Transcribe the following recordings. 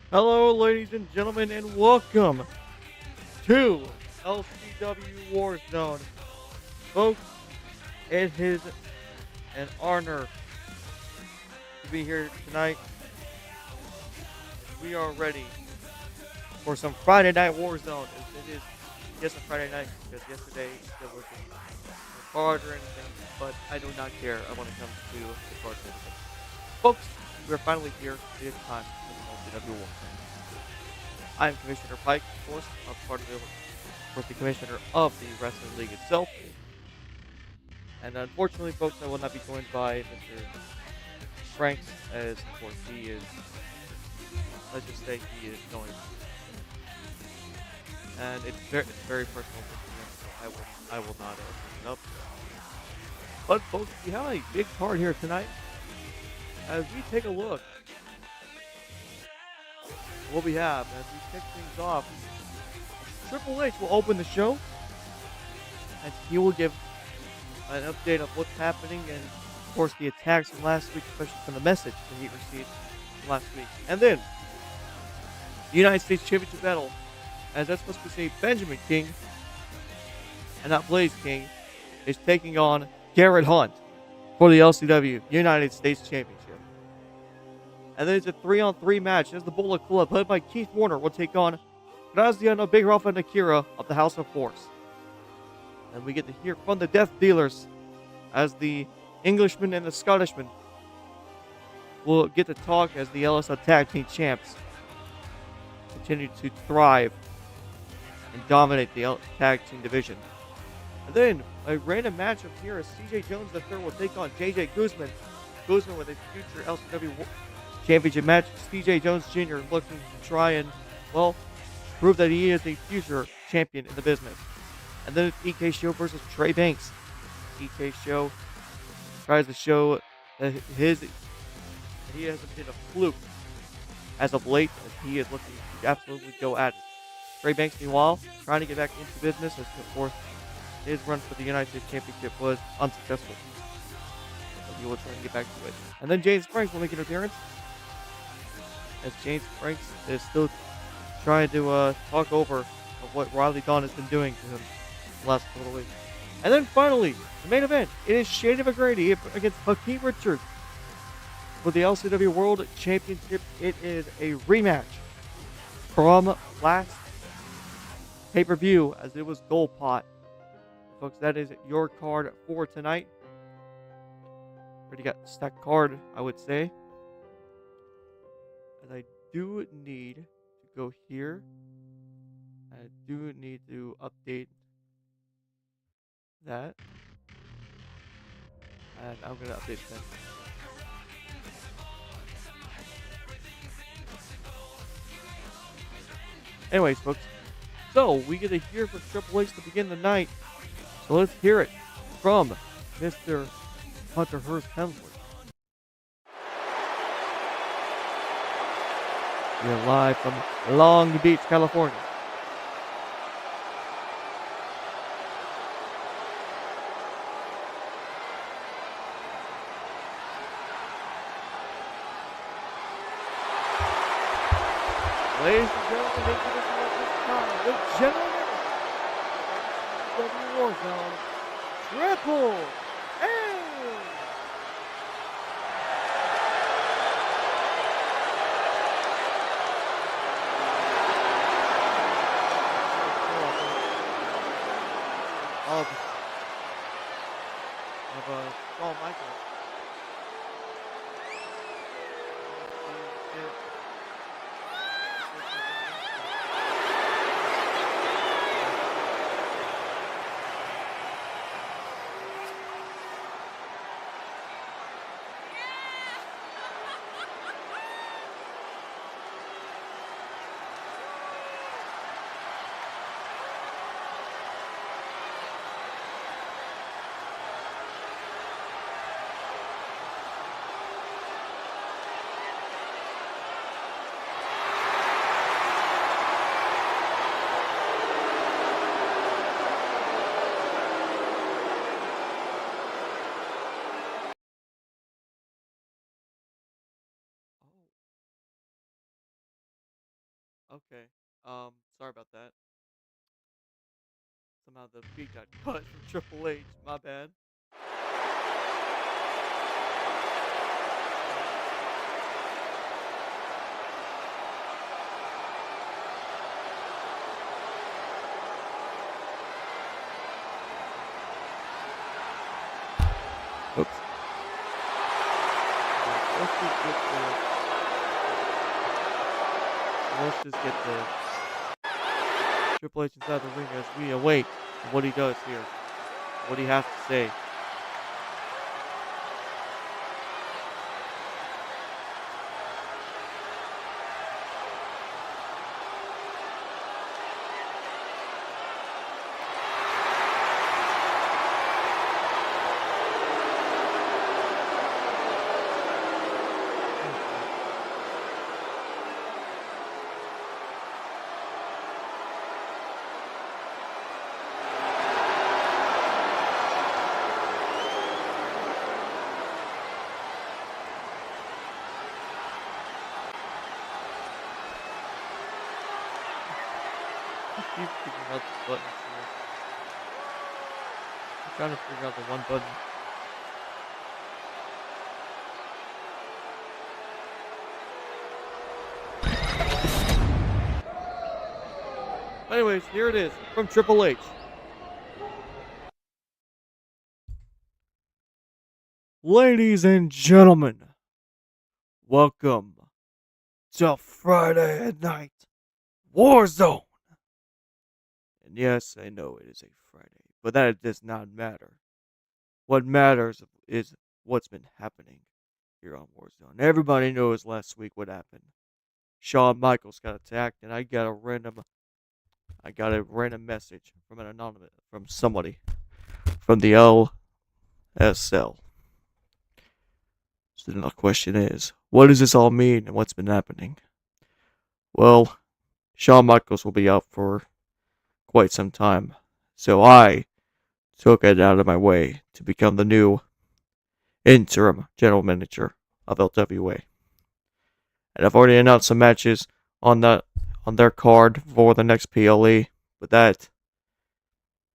Hello, ladies and gentlemen, and welcome to LCW WarZone. Folks, it is an honor to be here tonight. We are ready for some Friday Night Warzone. It is just a Friday night because yesterday there wasn't a card or anything, but I do not care when it comes to the cards and everything. Folks, we are finally here. It is time for the LCW Warzone. I am Commissioner Pike, of course, the commissioner of the Wrestling League itself. And unfortunately, folks, I will not be joined by Mr. Franks, as of course he is, let's just say he is going. And it's very personal to him, so I will not bring it up. But folks, we have a big card here tonight. As we take a look at what we have, as we kick things off, Triple H will open the show, and he will give an update of what's happening and, of course, the attacks from last week, especially from the message that he received from last week. And then, the United States Championship battle, as that's supposed to say Benjamin King, and not Blaze King, is taking on Garrett Hunt for the LCW United States Championship. And then it's a 3-on-3 match as the Bullet Club, led by Keith Warner, will take on Graziano Big Ralph and Akira of the House of Force. And we get to hear from the Death Dealers as the Englishman and the Scottishman will get to talk as the LSL Tag Team Champs continue to thrive and dominate the Tag Team division. And then a random matchup here as CJ Jones III will take on JJ Guzman. Guzman with a future LCW Championship match. CJ Jones Jr. looking to try and, well, prove that he is a future champion in the business. And then it's EK Show versus Tray Bankz. EK Show tries to show that he hasn't been a fluke as of late, as he is looking to absolutely go at it. Tray Bankz, meanwhile, trying to get back into business, as of course his run for the United States Championship was unsuccessful. So he will try to get back to it. And then James Franks will make an appearance, as James Franks is still trying to talk over of what Riley Dawn has been doing to him the last couple of weeks. And then finally, the main event, it is Shane McGrady against Hakeem Richards for the LCW World Championship. It is a rematch from last pay-per-view, as it was Gold Pot. Folks, that is your card for tonight. Already got a stacked card, I would say. And I do need to go here. I do need to update that. And I'm going to update that. Anyways, folks. So, we get to hear from Triple H to begin the night. So let's hear it from Mr. Hunter Hearst Hemsworth. We're live from Long Beach, California. Ladies and gentlemen, introducing at this time, the gentleman of LCW WarZone, Triple H! Of Shawn Michaels. Okay. Sorry about that. Somehow the beat got cut from Triple H. My bad. Oops. Let's just get the Triple H inside the ring as we await what he does here. What he has to say. Keep figuring out the buttons here. I'm trying to figure out the one button. Anyways, here it is from Triple H. Ladies and gentlemen, welcome to Friday Night WarZone. And yes, I know it is a Friday, but that does not matter. What matters is what's been happening here on WarZone. Everybody knows last week what happened. Shawn Michaels got attacked, and I got a random message from somebody from the LSL. So the question is, what does this all mean and what's been happening? Well, Shawn Michaels will be out for quite some time, so I took it out of my way to become the new interim general manager of LWA. And I've already announced some matches on their card for the next PLE, but that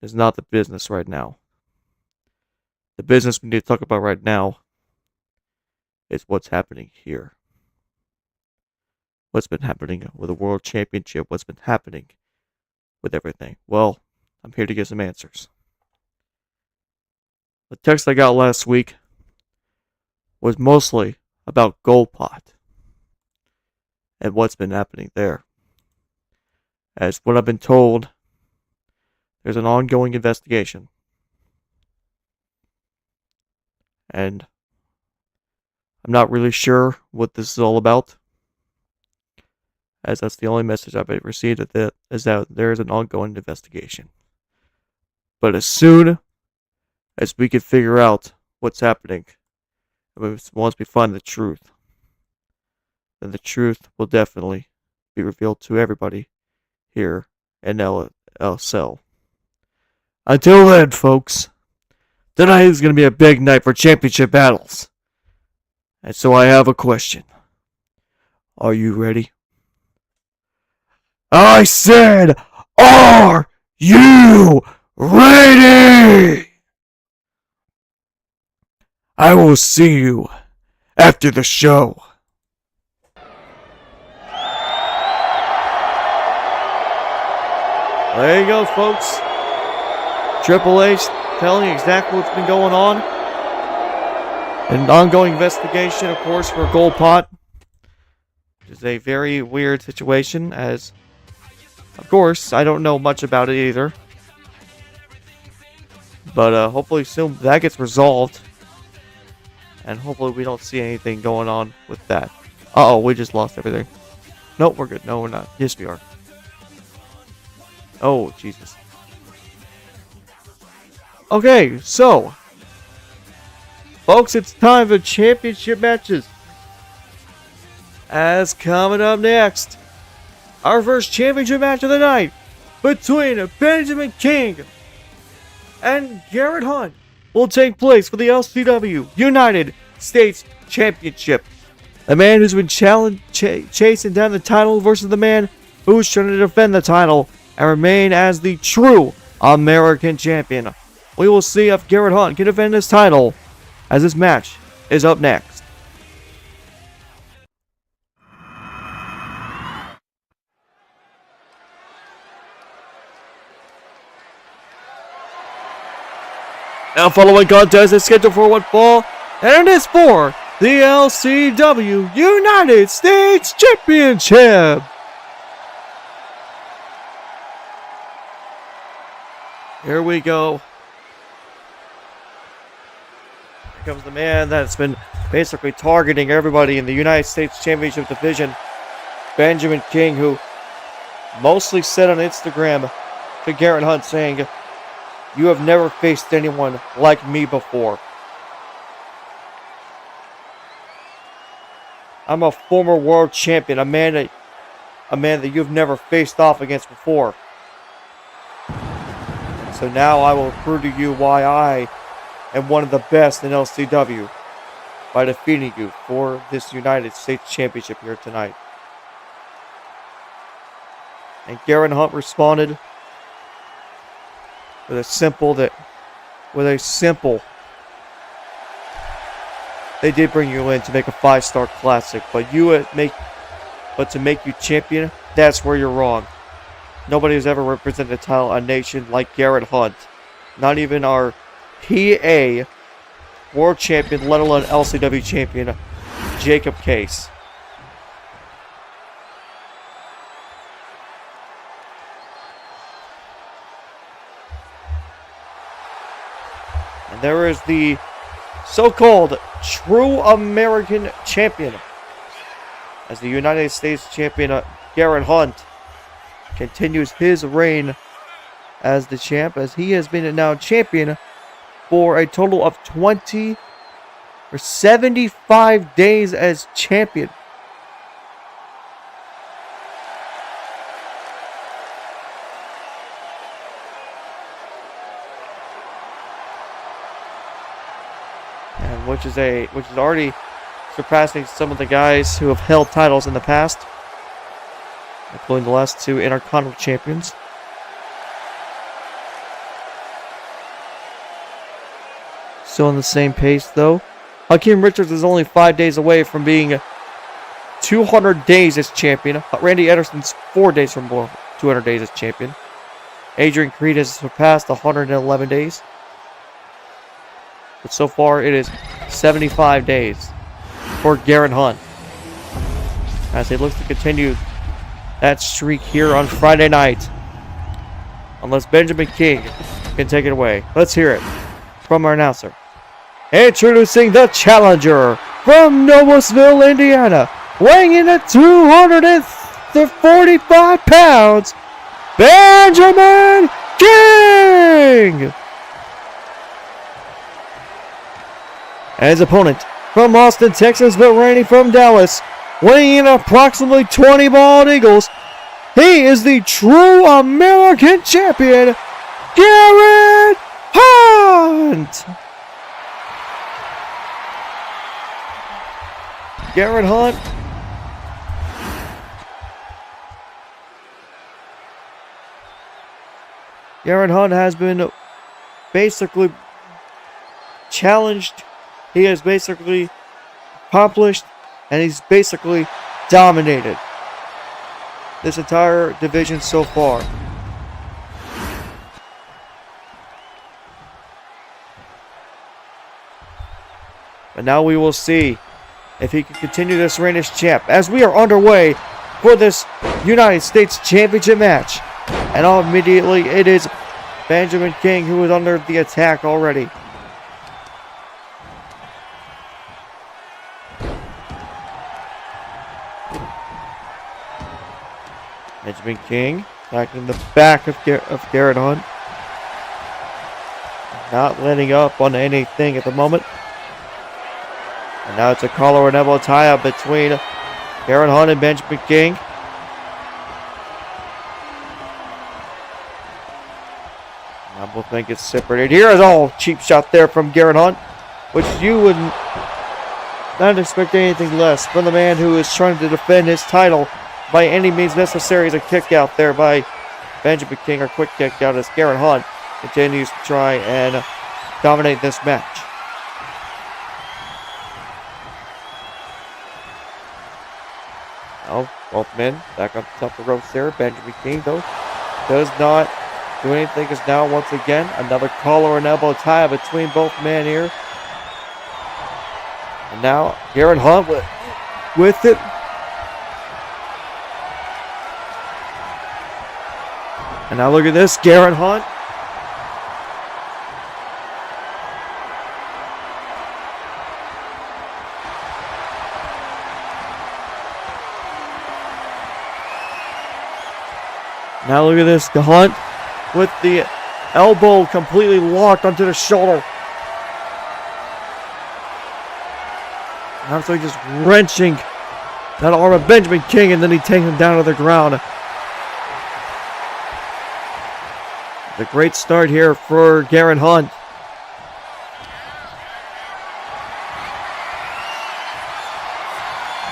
is not the business right now. The business we need to talk about right now is what's happening here. What's been happening with the World Championship? What's been happening with everything? Well, I'm here to get some answers. The text I got last week was mostly about Gold Pot and what's been happening there. As what I've been told, there's an ongoing investigation. And I'm not really sure what this is all about, as that's the only message I've received is that there is an ongoing investigation. But as soon as we can figure out what's happening, once we find the truth, then the truth will definitely be revealed to everybody here in LSL. Until then, folks, tonight is going to be a big night for championship battles. And so I have a question. Are you ready? I said, are you ready? I will see you after the show. There you go, folks. Triple H telling you exactly what's been going on. An ongoing investigation, of course, for Gold Pot. Which is a very weird situation, as, of course, I don't know much about it either. But hopefully soon that gets resolved. And hopefully we don't see anything going on with that. Uh-oh, we just lost everything. Nope, we're good. No, we're not. Yes, we are. Oh, Jesus. Okay, so, folks, it's time for championship matches. As coming up next, our first championship match of the night between Benjamin King and Garrett Hunt will take place for the LCW United States Championship. The man who's been chasing down the title versus the man who's trying to defend the title and remain as the true American champion. We will see if Garrett Hunt can defend his title as this match is up next. Now following contest is scheduled for one fall, and it is for the LCW United States Championship. Here we go. Here comes the man that's been basically targeting everybody in the United States Championship division, Benjamin King, who mostly said on Instagram to Garrett Hunt saying, "You have never faced anyone like me before. I'm a former world champion, a man that you've never faced off against before. So now I will prove to you why I am one of the best in LCW by defeating you for this United States Championship here tonight." And Garrett Hunt responded with a simple, they did bring you in to make a 5-star classic, but to make you champion, that's where you're wrong. Nobody has ever represented a nation like Garrett Hunt. Not even our PA world champion, let alone LCW champion, Jacob Case. And there is the so-called true American champion, as the United States champion Garrett Hunt continues his reign as the champ, as he has been now champion for a total of 75 days as champion. And which is already surpassing some of the guys who have held titles in the past, including the last two Intercontinental champions. Still on the same pace, though. Hakeem Richards is only 5 days away from being 200 days as champion. Randy Ederson's 4 days from 200 days as champion. Adrian Creed has surpassed 111 days. But so far, it is 75 days for Garrett Hunt, as he looks to continue that streak here on Friday night, unless Benjamin King can take it away. Let's hear it from our announcer. Introducing the challenger from Noblesville, Indiana, weighing in at 245 pounds, Benjamin King! And his opponent from Austin, Texas, but reigning from Dallas, weighing in approximately 20 bald eagles, he is the true American champion, Garrett Hunt! Garrett Hunt has been basically challenged. He has basically accomplished, and he's basically dominated this entire division so far. But now we will see if he can continue this reign as champ, as we are underway for this United States Championship match. And immediately it is Benjamin King who is under the attack already. Benjamin King attacking the back of Garrett Hunt. Not letting up on anything at the moment. And now it's a collar and elbow tie-up between Garrett Hunt and Benjamin King. Now both men get separated. Here is all cheap shot there from Garrett Hunt, which you would not expect anything less from the man who is trying to defend his title by any means necessary as a kick out there by Benjamin King, or quick kick out as Garrett Hunt continues to try and dominate this match. Now, both men back up the top of the ropes there. Benjamin King, though, does not do anything, as now, once again, another collar and elbow tie between both men here. And now, Garrett Hunt with it. And now look at this, Garrett Hunt. Now look at this, the Hunt with the elbow completely locked onto the shoulder. Now so just wrenching that arm of Benjamin King, and then he takes him down to the ground. The great start here for Garrett Hunt.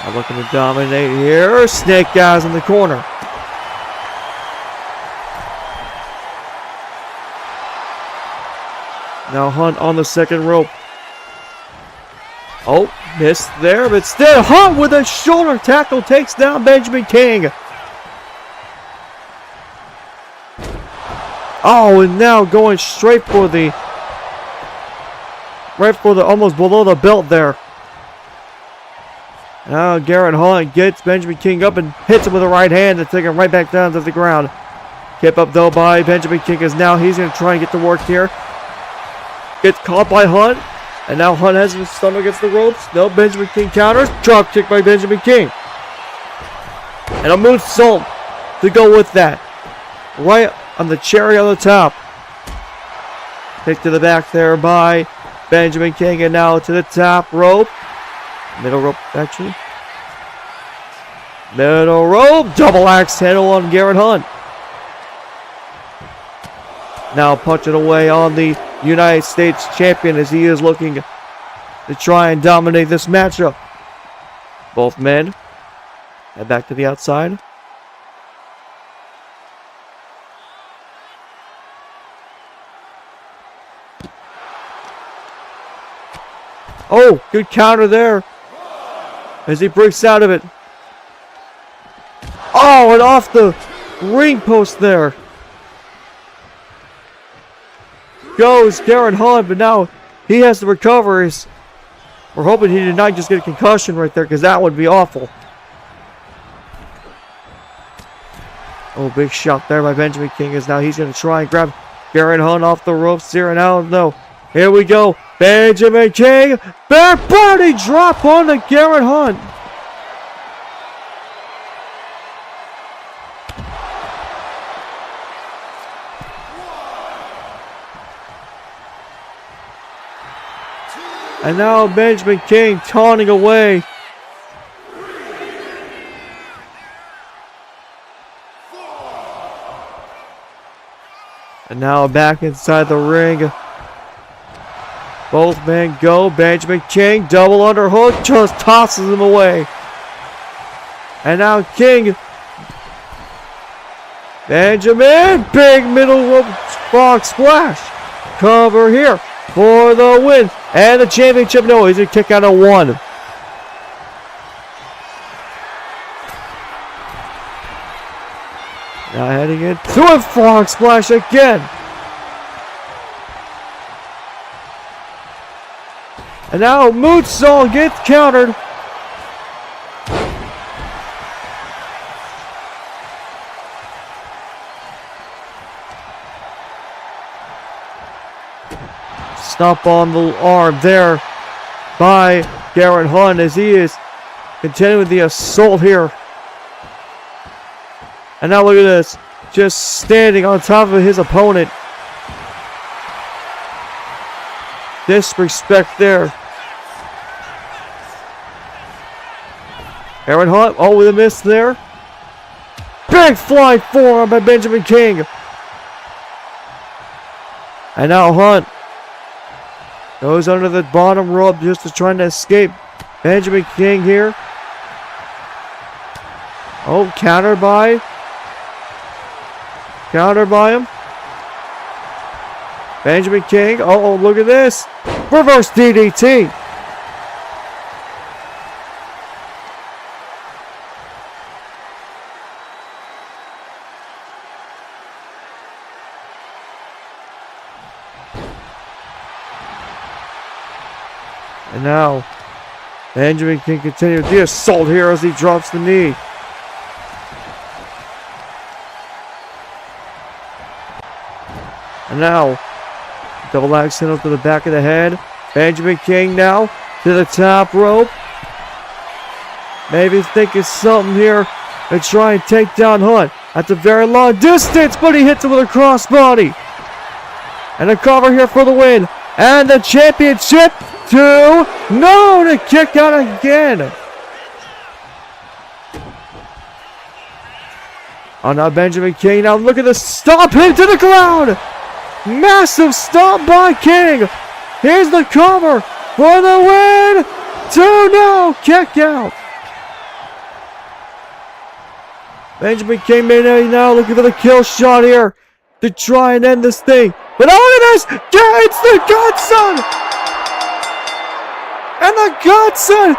Now looking to dominate here. Snake Eyes in the corner. Now Hunt on the second rope. Oh, missed there, but still Hunt with a shoulder tackle takes down Benjamin King. Oh, and now going straight for the almost below the belt there. Now Garrett Hunt gets Benjamin King up and hits him with the right hand to take him right back down to the ground. Kept up though by Benjamin King, as now he's going to try and get to work here. Gets caught by Hunt, and now Hunt has his stomach against the ropes. No, Benjamin King counters. Drop kick by Benjamin King. And a moonsault to go with that. Right on the cherry on the top. Kick to the back there by Benjamin King, and now to the top rope. Middle rope, actually. Middle rope. Double axe handle on Garrett Hunt. Now punching away on the United States champion, as he is looking to try and dominate this matchup. Both men head back to the outside. Oh, good counter there as he breaks out of it. Oh, and off the ring post there goes Garrett Hunt, but now he has to recover. We're hoping he did not just get a concussion right there, because that would be awful. Oh, big shot there by Benjamin King, as now he's going to try and grab Garrett Hunt off the ropes here. And now, no. Here we go. Benjamin King. Back body drop on the Garrett Hunt. And now Benjamin King taunting away. And now back inside the ring. Both men go. Benjamin King, double underhook, just tosses him away. And now King. Benjamin, big middle rope frog splash. Cover here for the win. And the championship, no, he's going to kick out of one. Now heading into a frog splash again. And now moonsault gets countered. Stomp on the arm there by Garrett Hunt, as he is continuing the assault here. And now look at this, just standing on top of his opponent. Disrespect there. Garrett Hunt, oh, with a miss there. Big flying forearm by Benjamin King. And now Hunt goes under the bottom rope just to try to escape Benjamin King here. Oh, countered by him. Benjamin King. Oh, look at this. Reverse DDT. And now, Benjamin King continues the assault here as he drops the knee. And now, double axe handle to the back of the head. Benjamin King now to the top rope. Maybe thinking something here and try and take down Hunt at the very long distance, but he hits him with a crossbody. And a cover here for the win. And the championship to the kick out again. Oh, now Benjamin King. Now look at the stomp hit to the ground. Massive stomp by King. Here's the cover for the win. 2-0 kick out. Benjamin King now looking for the kill shot here to try and end this thing. But look at this! It's the Godson! And the Godson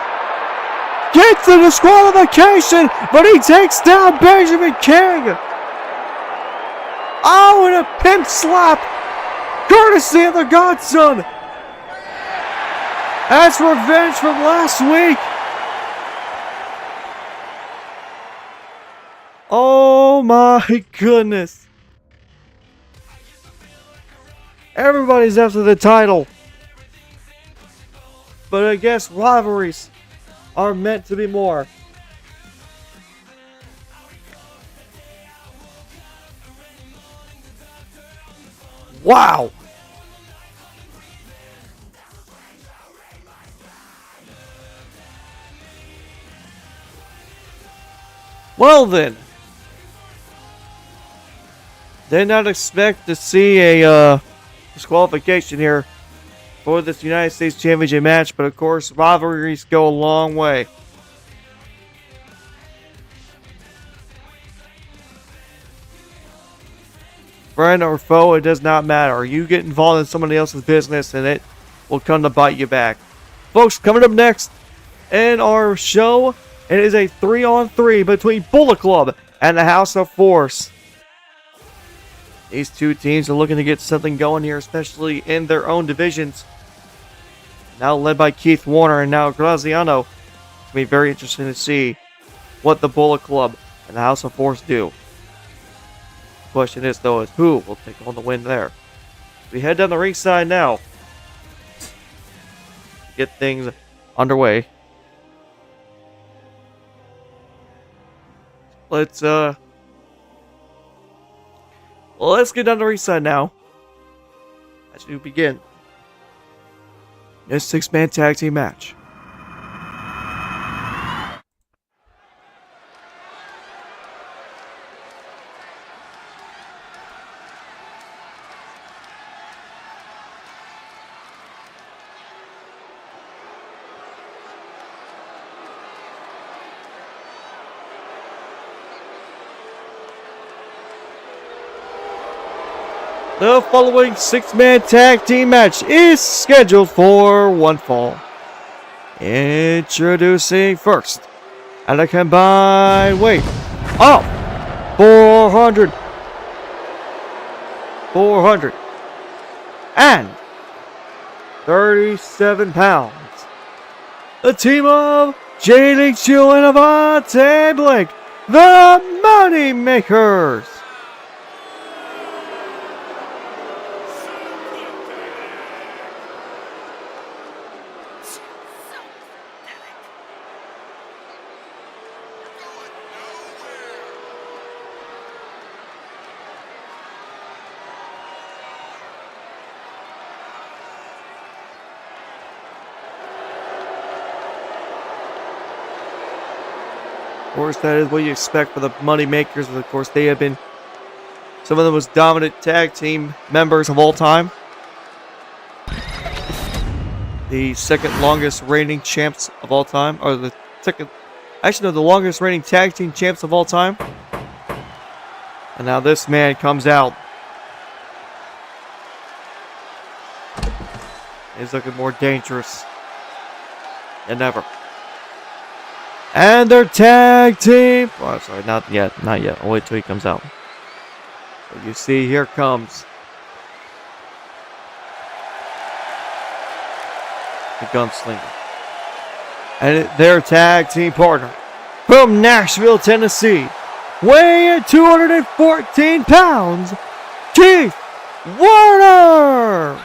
gets the disqualification, but he takes down Benjamin King. Oh, and a pimp slap, courtesy of the Godson. That's revenge from last week. Oh my goodness. Everybody's after the title. But I guess rivalries are meant to be more. Wow. Well then. Did not expect to see a disqualification here for this United States Championship match, but of course rivalries go a long way. Friend or foe, it does not matter. You get involved in somebody else's business and it will come to bite you back. Folks, coming up next in our show, it is a 3-on-3 between Bullet Club and the House of Force. These two teams are looking to get something going here, especially in their own divisions. Now led by Keith Warner and now Graziano. It's going to be very interesting to see what the Bullet Club and the House of Force do. The question is, though, is who will take on the win there. We head down the ringside now to get things underway. Let's get down the ringside now as we begin this 6-man tag team match. The following 6-man tag team match is scheduled for one fall. Introducing first, at a combined weight of 437 pounds. The team of JJ Guzman and Avante Blake, the Money Makers. Of course, that is what you expect for the Money Makers. Of course, they have been some of the most dominant tag team members of all time. The second longest reigning champs of all time, or the second Actually, no, the longest reigning tag team champs of all time. And now this man comes out. He's looking more dangerous than ever. And their tag team. Oh, sorry, not yet. Not yet. I'll wait till he comes out. So you see, here comes the Gunslinger. And their tag team partner from Nashville, Tennessee, weighing 214 pounds, Keith Warner.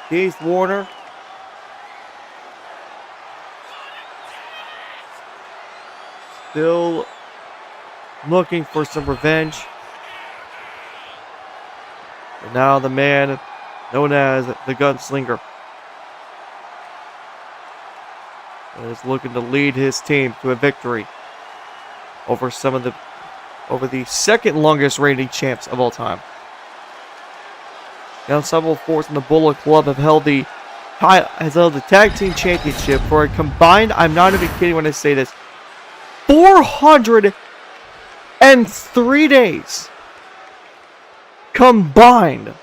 Keith Warner. Still looking for some revenge. And now the man known as the Gunslinger is looking to lead his team to a victory over the second longest reigning champs of all time. The Unstoppable Force and the Bullet Club have held the tag team championship for a combined, I'm not even kidding when I say this, 403 days combined.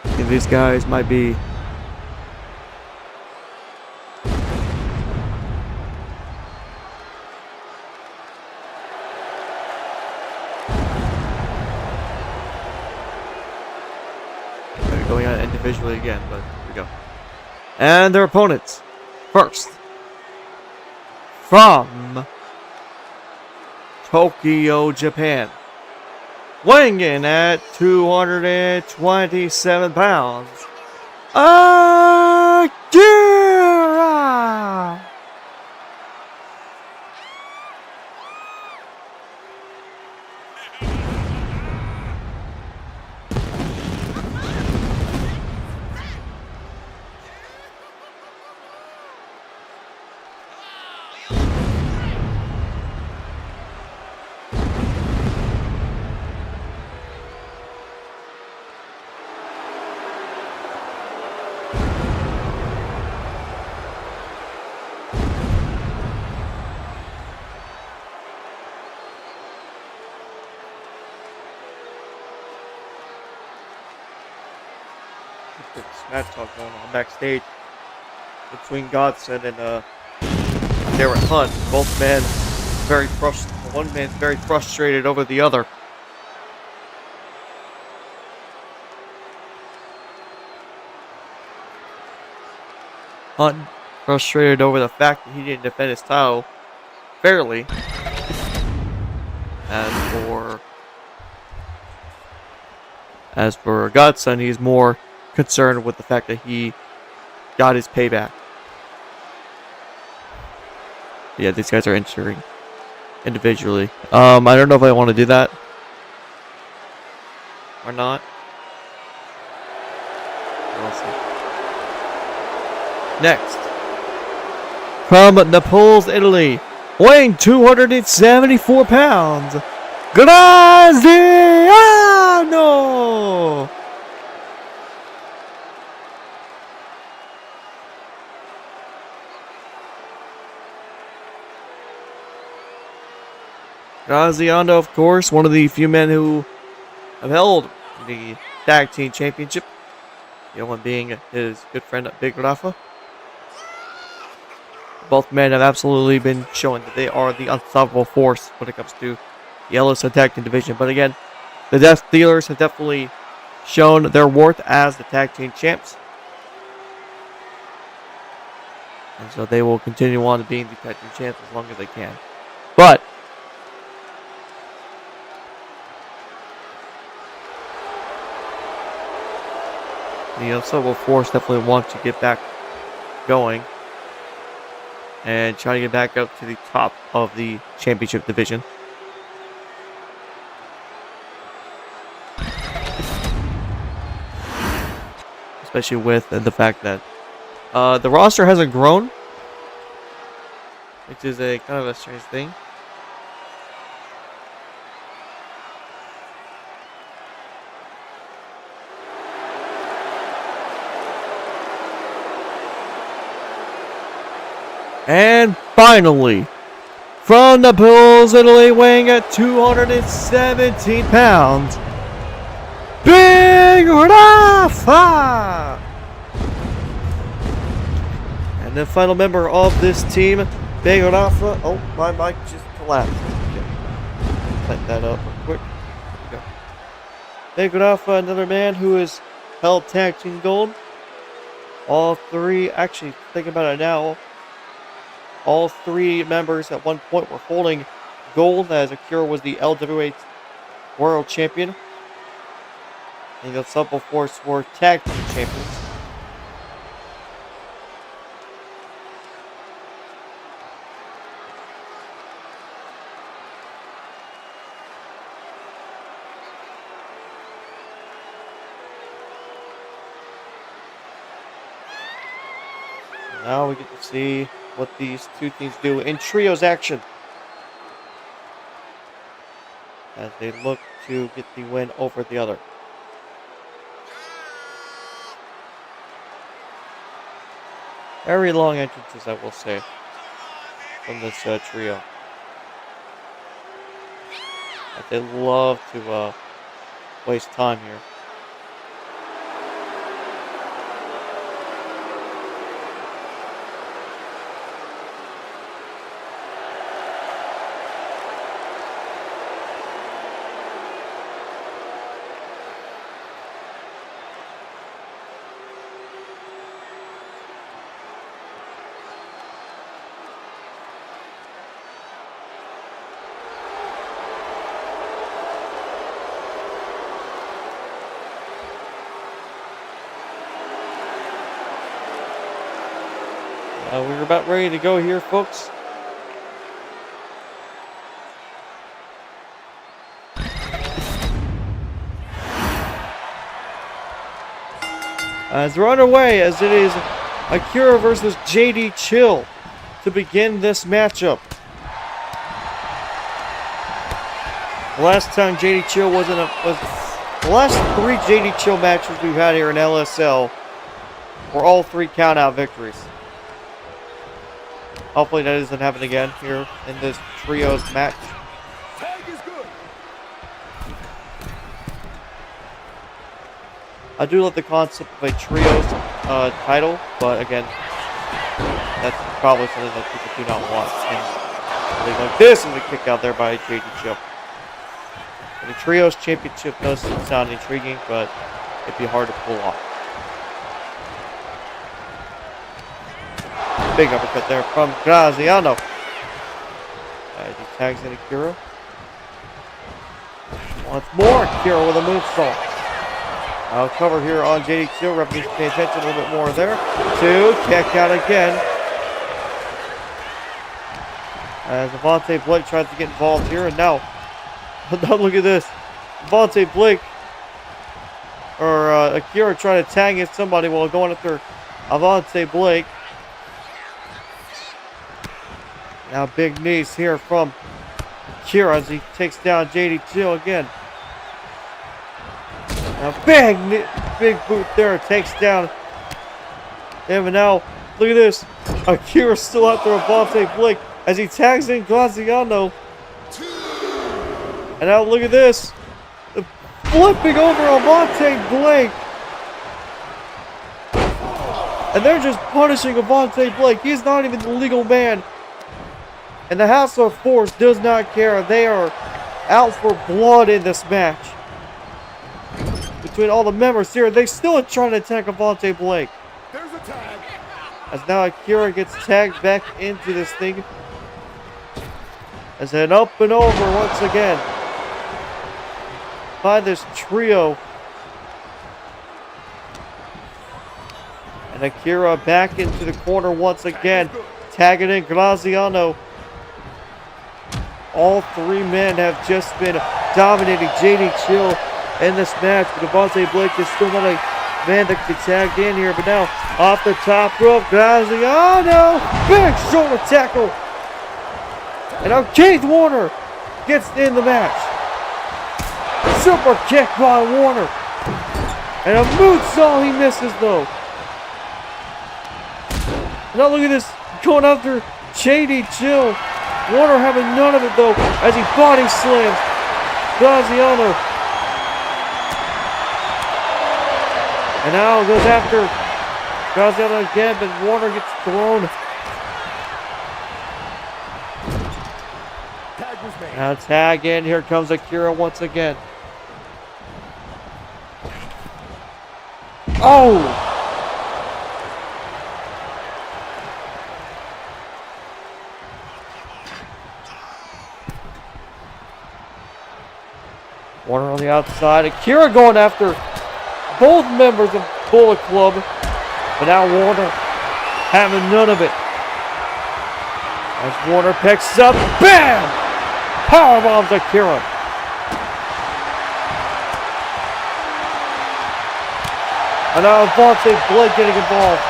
And these guys might be going on individually again, but here we go. And their opponents. First, from Tokyo, Japan, weighing in at 227 pounds, Akira! Smash talk going on backstage between Godson and Garrett Hunt. Both men very frustrated. One man very frustrated over the other. Hunt frustrated over the fact that he didn't defend his title fairly. As for Godson, he's more concerned with the fact that he got his payback. Yeah, these guys are entering individually. I don't know if I want to do that or not. We'll see. Next, from Naples, Italy, weighing 274 pounds, Graziano! Graziano, of course, one of the few men who have held the tag team championship. The other one being his good friend, Big Rafa. Both men have absolutely been showing that they are the unstoppable force when it comes to the LSO tag team division. But again, the Death Dealers have definitely shown their worth as the tag team champs. And so they will continue on being the tag team champs as long as they can. But the Unstoppable Force definitely want to get back going and try to get back up to the top of the championship division. especially with the fact that the roster hasn't grown, which is a kind of a strange thing. And finally, from the Bulls, Italy, weighing at 217 pounds, Big Rafa! And the final member of this team, Big Rafa. Oh, my mic just collapsed. Okay. Light that up real quick. There we go. Big Rafa, another man who has held tag team gold. All three, actually, think about it now. All three members at one point were holding gold, as Akira was the LCW World Champion. And the Subtle Force were tag team champions. Now we get to see what these two teams do in trios action as they look to get the win over the other. Very long entrances, I will say, from this trio. But they love to waste time here. We're about ready to go here, folks. As we're underway, as it is Akira versus JD Chill to begin this matchup. The last time JD Chill was the last three JD Chill matches we've had here in LSL were all three count-out victories. Hopefully that doesn't happen again here in this trios match. I do love the concept of a trios title, but again, that's probably something that people do not want. And like this is a kick out there by JD Chill. And the trios championship does sound intriguing, but it'd be hard to pull off. Big uppercut there from Graziano. He tags in Akira. Once more, Akira with a moonsault. I'll cover here on JD Chill. Ref needs to pay attention a little bit more there. Two, kick out again. As Avante Blake tries to get involved here, and now look at this. Avante Blake, or Akira trying to tag in somebody while going after Avante Blake. Now big knees here from Akira as he takes down JD Chill again. Now big boot there, takes down him, and now look at this. Akira still out there with Avante Blake as he tags in Graziano. And now look at this. Flipping over Avante Blake. And they're just punishing Avante Blake. He's not even the legal man. And the House of Force does not care. They are out for blood in this match. Between all the members here, they still are trying to attack Avante Blake. There's a tag. As now Akira gets tagged back into this thing. As an up and over once again by this trio. And Akira back into the corner once again, tagging in Graziano. All three men have just been dominating JD Chill in this match, but Avante Blake is still not man that could be tagged in here, but now off the top rope, Graziano, big shoulder tackle. And now Keith Warner gets in the match. Super kick by Warner. And a moonsault he misses though. Now look at this, going after JD Chill. Warner having none of it though, as he body slams Graziano. And now goes after Graziano again, but Warner gets thrown. Now tag in, here comes Akira once again. Oh! Warner on the outside, Akira going after both members of Bullet Club, but now Warner having none of it. As Warner picks up, BAM! Powerbombs Akira. And now Vontae Blake getting involved.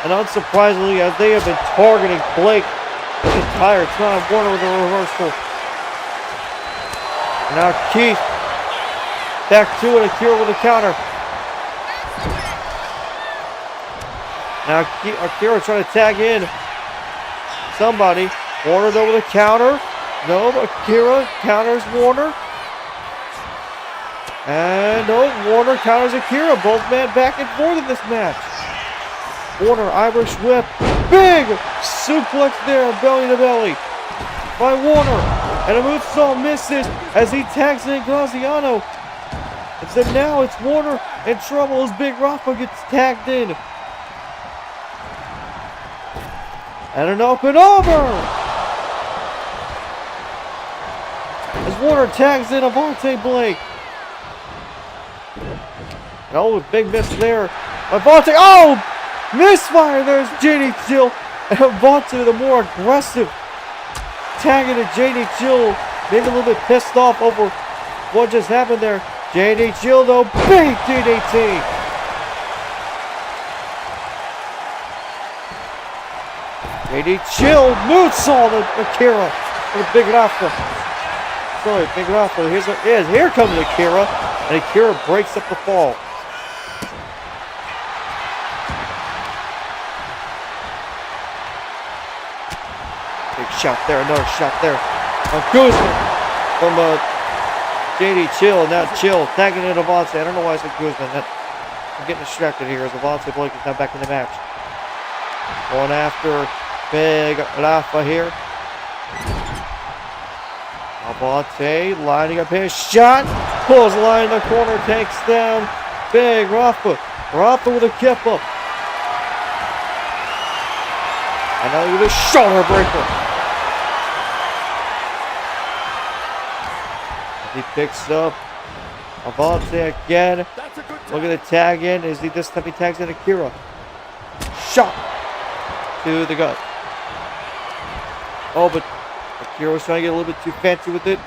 And unsurprisingly, as they have been targeting Blake the entire time, Warner with a reversal. And now Keith back to it, Akira with a counter. Now Akira trying to tag in somebody. Warner though with a counter. No, Akira counters Warner. And no, Warner counters Akira. Both men back and forth in this match. Warner, Irish whip. Big suplex there, belly to belly by Warner. And a moonsault misses as he tags in Graziano. And so now it's Warner in trouble as Big Rafa gets tagged in. And an open over. As Warner tags in Avante Blake. Oh, big miss there. Avante, oh! Misfire, there's JD Chill. And Avante, the more aggressive tagging to JD Chill. Maybe a little bit pissed off over what just happened there. JD Chill though, big DDT. JD Chill, moonsault to Akira for the Big Rafa. Sorry, Big Rafa, here comes Akira. And Akira breaks up the fall. Big shot there, another shot there. Guzman from JD Chill, and now Chill tagging in Avante. I don't know why I said Guzman. I'm getting distracted here as Avante Blake is now back in the match. Going after Big Rafa here. Avante lining up his shot. Pulls the line in the corner, takes down Big Rafa. Rafa with a kip up. And now with a shoulder breaker. He picks up Avante again. Look at the tag in. Is he this time he tags in Akira? Shot to the gut. Oh, but Akira was trying to get a little bit too fancy with it.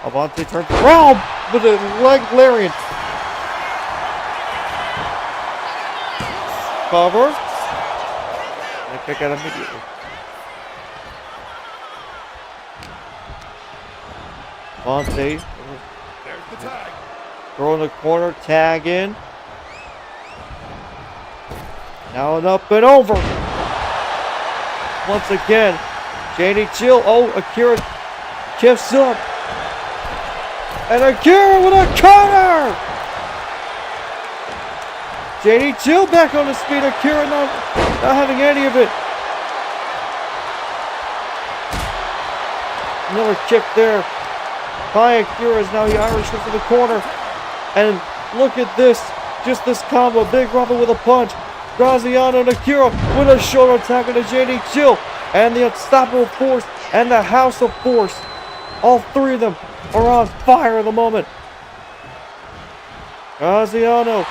Avante turns around with a leg lariat. Cover. And kick out immediately. Avante. Throw in the corner, tag in. Now an up and over. Once again, JD Chill. Oh, Akira kips up. And Akira with a counter. JD Chill back on his feet. Akira not having any of it. Another kick there by Akira as now he Irish whips to the corner. And look at this. Just this combo. Big Rafa with a punch. Graziano and Akira with a shoulder attack into JD Chill. And the Unstoppable Force and the House of Force. All three of them are on fire at the moment. Graziano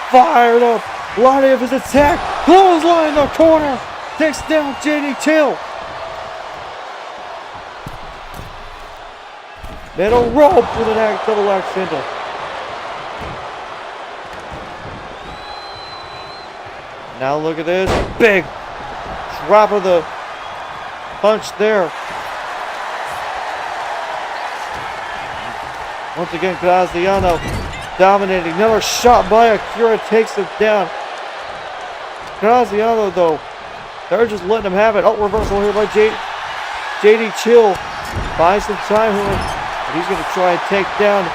fired up. Lining up his attack. Clothesline in the corner. Takes down JD Chill. Middle rope with an double axe handle. Now look at this. Big drop of the punch there. Once again, Graziano dominating. Another shot by Akira takes him down. Graziano, though, they're just letting him have it. Oh, reversal here by JD Chill. Buys some time here. He's going to try and take down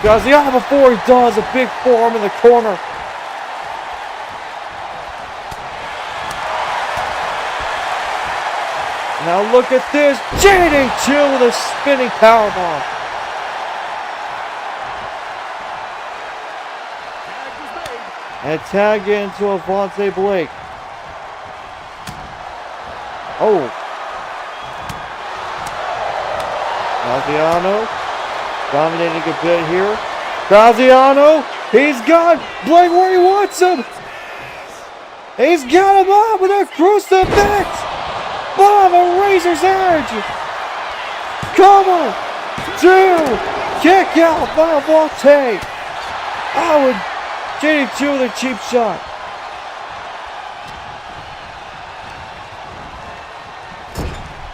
Graziano before he does. A big forearm in the corner. Now look at this. JD Chill with a spinning powerbomb. And tag into Avante Blake. Oh. Graziano dominating a bit here. Graziano, he's got Blake where he wants him. He's got him up with a crucifix. Bomb, a razor's edge. Cover. 2. Kick out by Avante. Oh, and JD2 with a cheap shot.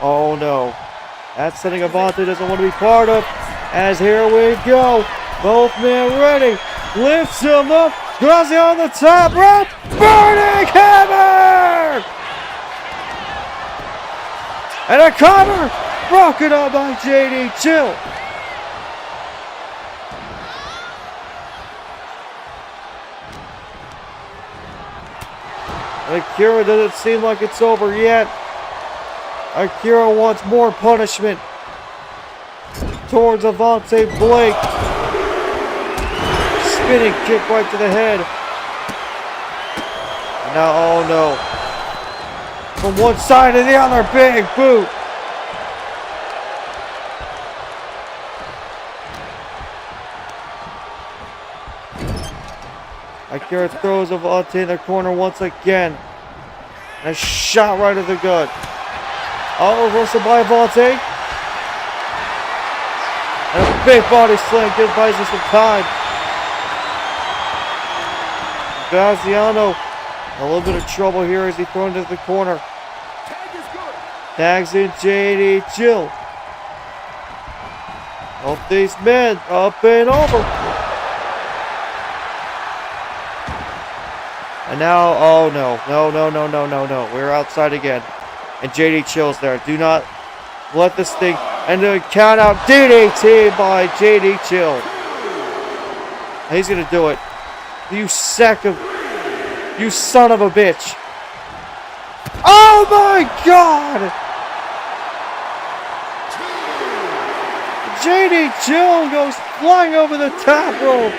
Oh no. That's something Avante doesn't want to be part of. As here we go. Both men ready. Lifts him up. Graziano on the top rope. Burning hammer! And a cover. Broken up by JD Chill. Akira doesn't seem like it's over yet. Akira wants more punishment towards Avante Blake. Spinning kick right to the head. And now, oh no. From one side to the other, big boot. Akira throws Avante in the corner once again. And a shot right at the gut. Oh, reversal by Avante. And a big body slam buys us some time. Graziano, a little bit of trouble here as he thrown into the corner. Tags in JD Chill. Both these men up and over. And now, oh no, no. We're outside again. And JD Chill's there. Do not let this thing, and the count out DDT by JD Chill. He's gonna do it. You son of a bitch. Oh my God! JD Chill goes flying over the top rope.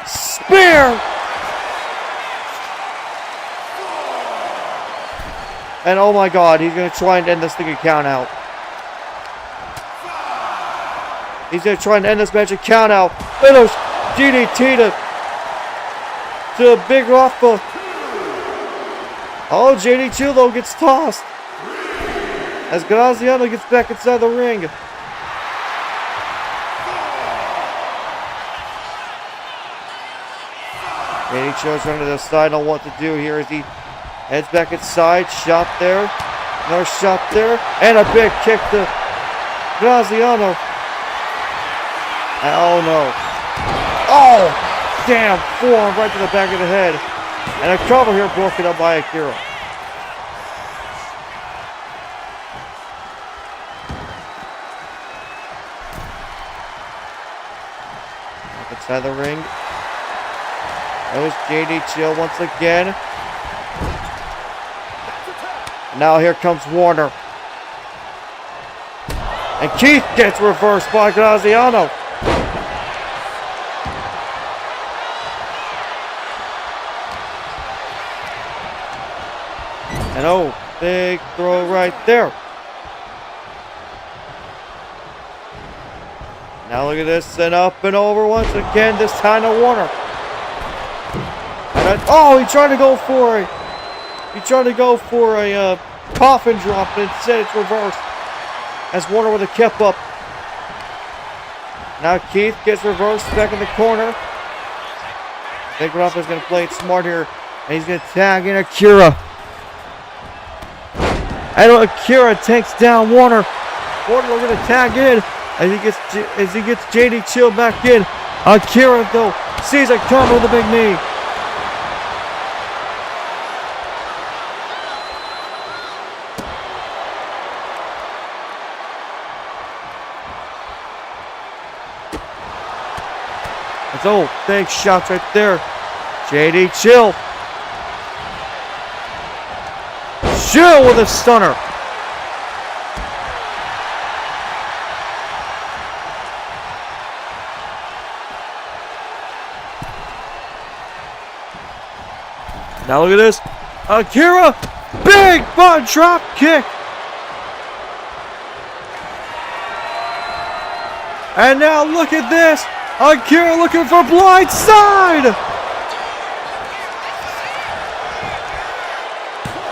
Spear! And oh my God, he's going to try and end this thing a count out. He's going to try and end this match a count out. Little DDT to Big Rafa. Oh, JD Chill though gets tossed. As Graziano gets back inside the ring. JD Chill's running to the side on what to do here as he heads back inside, shot there, another shot there, and a big kick to Graziano. Oh no. Oh, damn, forearm right to the back of the head. And a cover here broken up by Akira. Up inside the ring. There's JD Chill once again. Now here comes Warner. And Keith gets reversed by Graziano. And oh, big throw right there. Now look at this, and up and over once again, this time to Warner. And oh, he tried to go for it. He tried to go for a coffin drop, but instead it's reversed. As Warner with a kip up. Now Keith gets reversed back in the corner. Big Ruff is going to play it smart here. And he's going to tag in Akira. And Akira takes down Warner. Warner looking to tag in as he gets JD Chill back in. Akira, though, sees it coming with a big knee. So, big shots right there. JD Chill. Chill with a stunner. Now look at this. Akira, big butt drop kick. And now look at this. Akira looking for blind side.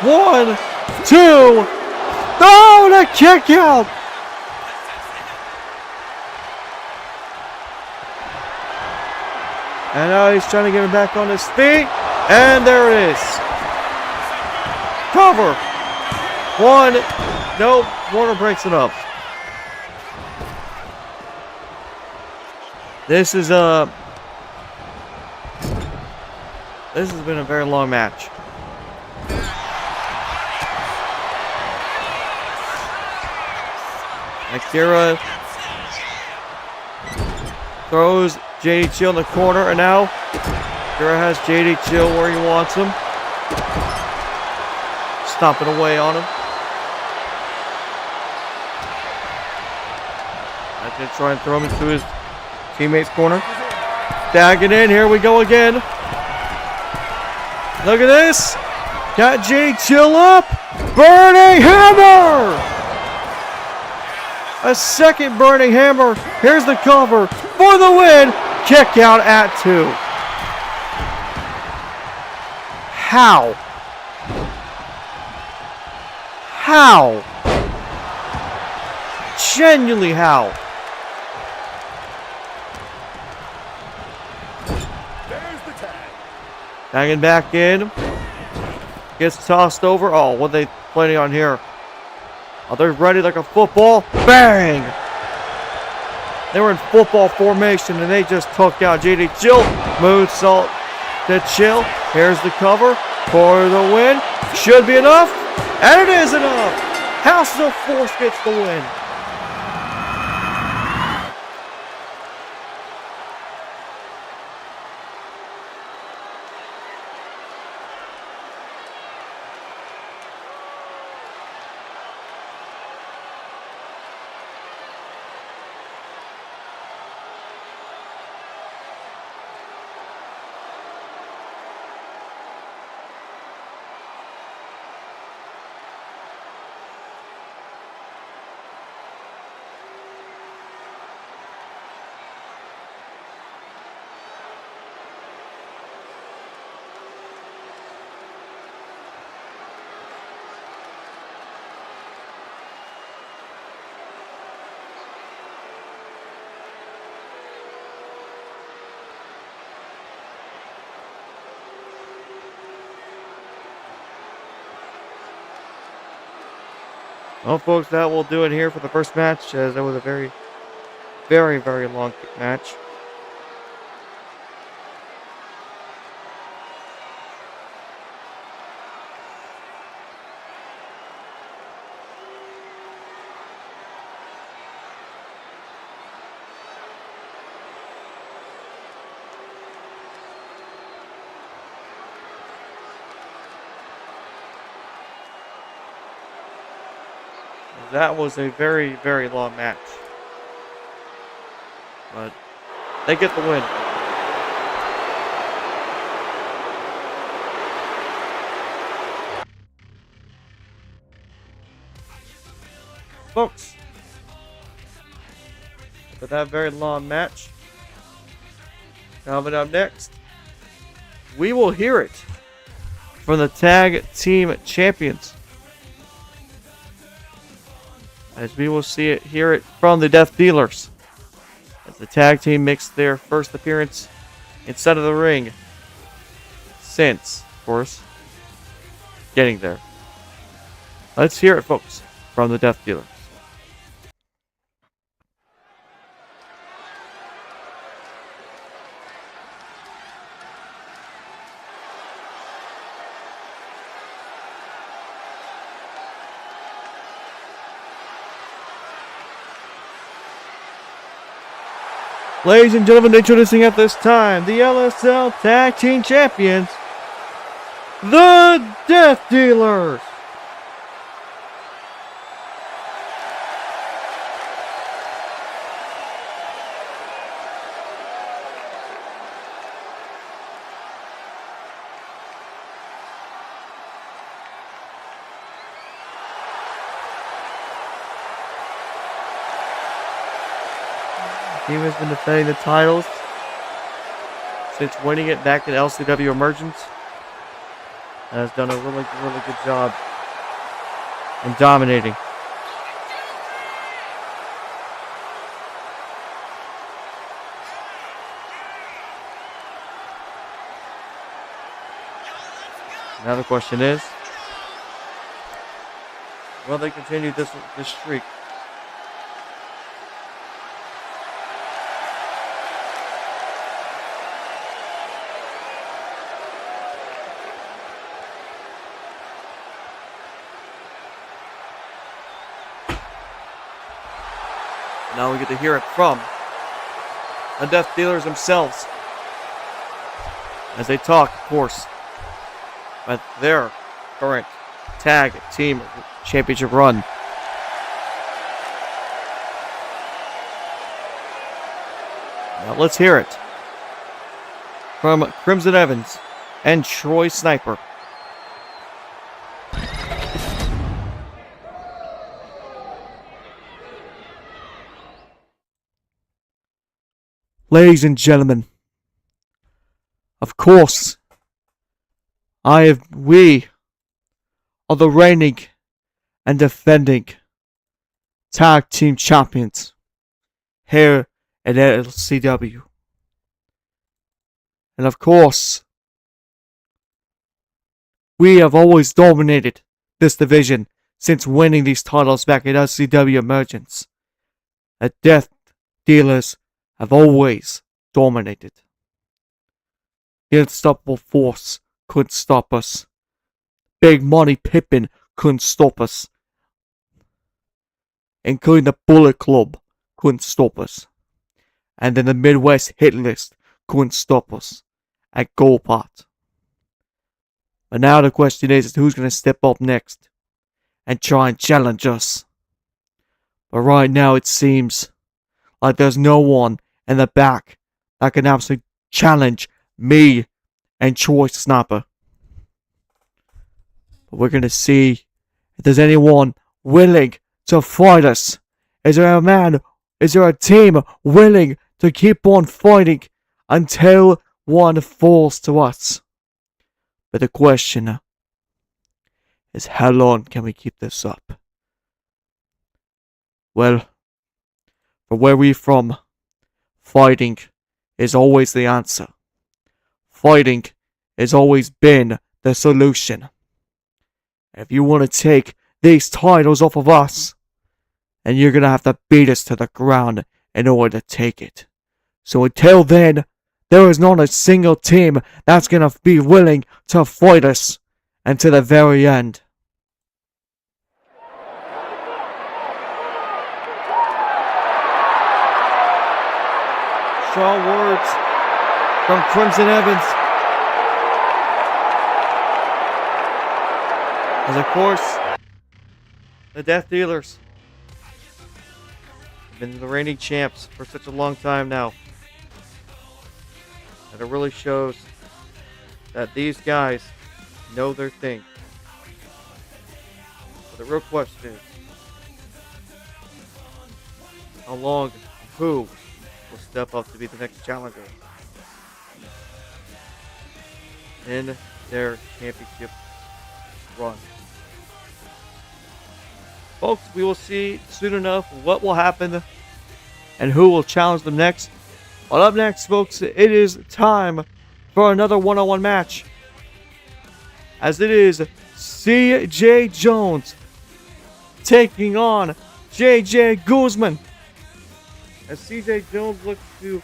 1, 2. Oh, the kick out. And now he's trying to get him back on his feet. And there it is. Cover. 1. Nope. Warner breaks it up. This has been a very long match. Akira throws JD Chill in the corner, and now Akira has JD Chill where he wants him. Stomping away on him. That's going to try and throw him into his teammate's corner. Tagging in. Here we go again. Look at this. Got JD Chill up. Burning hammer. A second burning hammer. Here's the cover for the win. Kick out at 2. How? How? Genuinely how? There's the tag. Tagging back in. Gets tossed over. Oh, what are they planning on here? Oh, they're ready like a football. Bang! They were in football formation and they just took out JD Chill. Moonsault to Chill. Here's the cover for the win. Should be enough. And it is enough. House of Force gets the win. Well, folks, that will do it here for the first match, as that was a very, very, very long match. That was a very, very long match. But they get the win. Folks, for that very long match, coming up next, we will hear it from the tag team champions. As we will hear it from the Death Dealers. As the tag team makes their first appearance inside of the ring since, of course, getting there. Let's hear it, folks, from the Death Dealers. Ladies and gentlemen, introducing at this time the LSL Tag Team Champions, the Death Dealers. The team has been defending the titles since winning it back in LCW Emergence, and has done a really good job in dominating. Now the question is, will they continue this streak? Now we get to hear it from the Death Dealers themselves as they talk, of course, about their current tag team championship run. Now let's hear it from Crimson Evans and Troy Sniper. Ladies and gentlemen, of course, we are the reigning and defending tag team champions here at LCW. And of course, we have always dominated this division since winning these titles back at LCW Emergence. The Death Dealers have always dominated. The Unstoppable Force couldn't stop us. Big Money Pippin couldn't stop us. Including the Bullet Club couldn't stop us. And then the Midwest Hit List couldn't stop us at Goldpot. But now the question is who's going to step up next and try and challenge us. But right now it seems like there's no one in the back that can absolutely challenge me and Troy Sniper. But we're going to see if there's anyone willing to fight us. Is there a team willing to keep on fighting until one falls to us? But the question is, how long can we keep this up? Well, for where we're from, fighting is always the answer. Fighting has always been the solution. If you want to take these titles off of us, then you're going to have to beat us to the ground in order to take it. So until then, there is not a single team that's going to be willing to fight us until the very end. Strong words from Crimson Evans. As of course, the Death Dealers have been the reigning champs for such a long time now. And it really shows that these guys know their thing. But the real question is, how long and who will step up to be the next challenger in their championship run? Folks, we will see soon enough what will happen and who will challenge them next. Well, up next, folks, it is time for another one-on-one match as it is CJ Jones taking on JJ Guzman. As CJ Jones looks to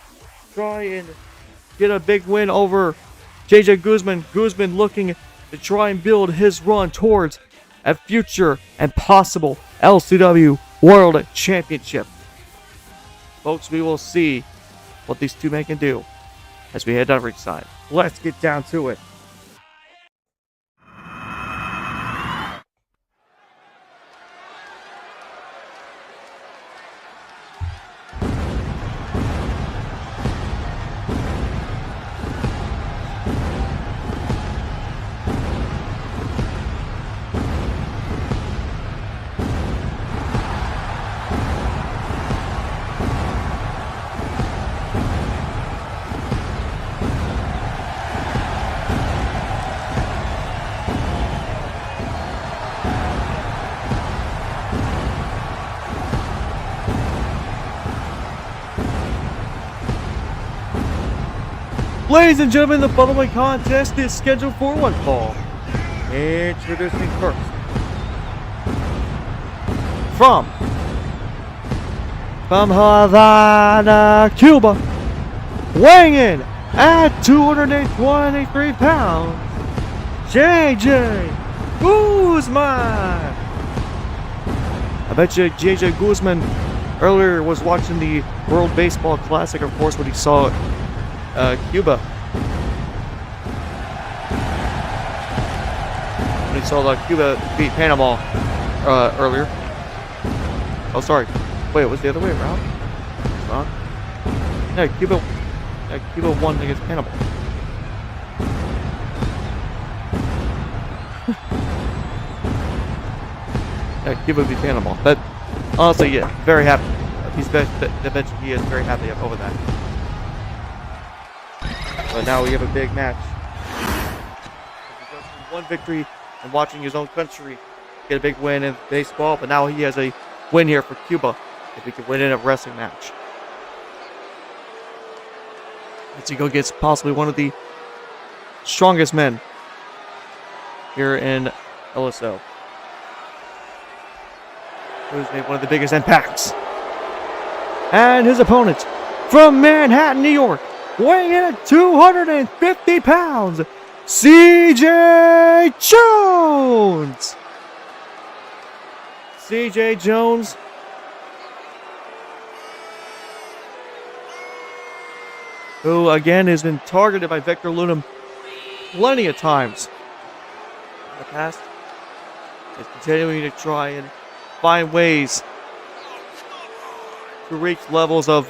try and get a big win over JJ Guzman. Guzman looking to try and build his run towards a future and possible LCW World Championship. Folks, we will see what these two men can do as we head down ringside. Let's get down to it. Ladies and gentlemen, the following contest is scheduled for one fall. Introducing first, from Havana, Cuba, weighing in at 223 pounds, JJ Guzman. I bet you JJ Guzman earlier was watching the World Baseball Classic, of course, when he saw Cuba. When he saw Cuba beat Panama earlier. Oh, sorry. Wait, it was the other way around? Yeah, Cuba won against Panama. Yeah, Cuba beat Panama. But honestly, yeah, very happy. He is very happy over that. But now we have a big match. He goes from one victory and watching his own country get a big win in baseball, but now he has a win here for Cuba if he can win in a wrestling match. As he go against possibly one of the strongest men here in LSO, who's made one of the biggest impacts. And his opponent from Manhattan, New York, weighing in at 250 pounds, CJ Jones. CJ Jones, who again has been targeted by Victor Lunam plenty of times in the past, is continuing to try and find ways to reach levels of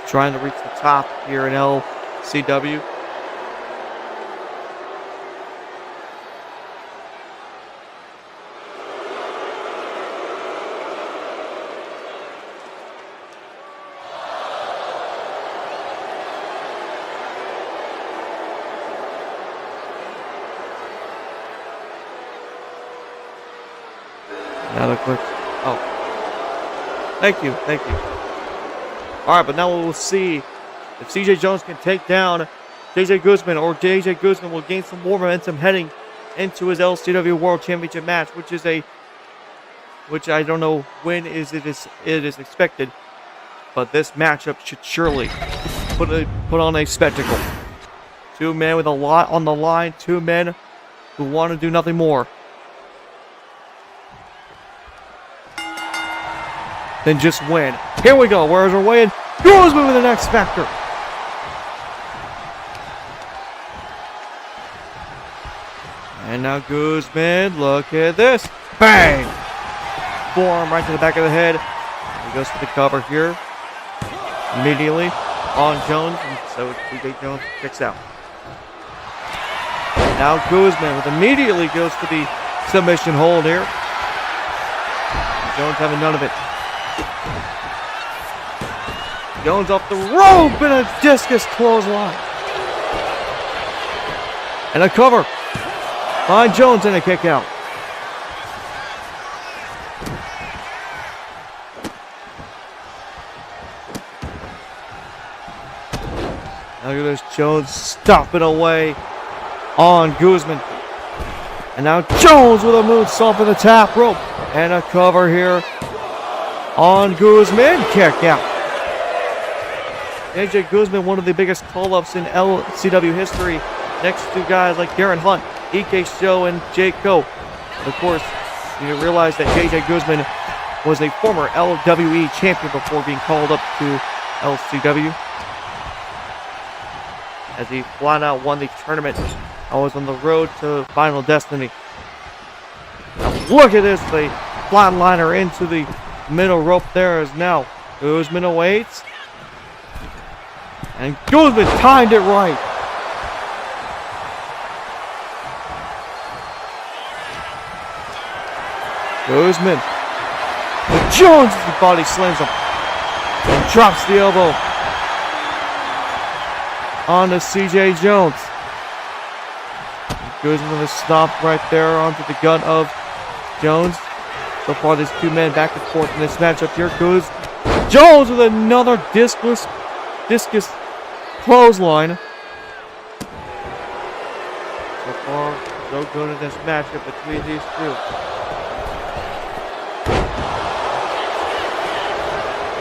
trying to reach the top here in LCW. Now the quick. Oh. Thank you. Alright, but now we'll see if CJ Jones can take down JJ Guzman, or JJ Guzman will gain some more momentum heading into his LCW World Championship match, which I don't know when it is expected, but this matchup should surely put on a spectacle. Two men with a lot on the line, two men who want to do nothing more than just win. Here we go. Where's our way in? Guzman with the X Factor. And now Guzman, look at this. Bang! Forearm right to the back of the head. He goes for the cover here. Immediately on Jones. And so CJ Jones kicks out. Now Guzman immediately goes for the submission hold here. Jones having none of it. Jones off the rope and a discus clothesline. And a cover on Jones and a kick out. Now look at this. Jones stopping away on Guzman. And now Jones with a moonsault in the top rope. And a cover here on Guzman. Kick out. JJ Guzman, one of the biggest call-ups in LCW history, next to guys like Garrett Hunt, Show, and Jayco. And of course, you realize that JJ Guzman was a former LWE champion before being called up to LCW, as he flat out won the tournament. I was on the road to Final Destiny. Now look at this, the flatliner into the middle rope there is now Guzman awaits. And Guzman timed it right. Guzman. But Jones' body slams him. And drops the elbow onto CJ Jones. Guzman with a stomp right there onto the gut of Jones. So far, there's two men back and forth in this matchup here. Jones with another discus clothesline. So far, so good in this matchup between these two.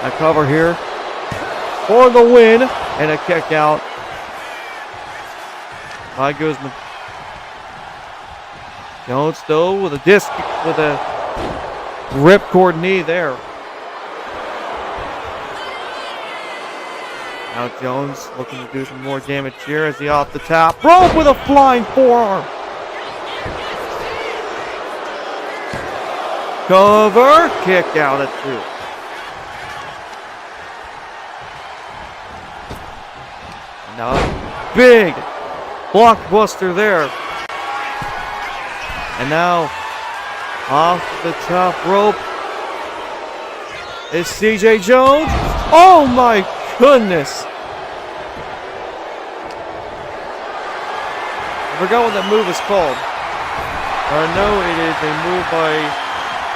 A cover here for the win, and a kick out by Guzman. Jones though with a ripcord knee there. Now Jones looking to do some more damage here as he off the top rope with a flying forearm. Cover, kick out at 2. Now a big blockbuster there. And now off the top rope is CJ Jones. Oh my goodness. I forgot what that move is called. I know it is a move by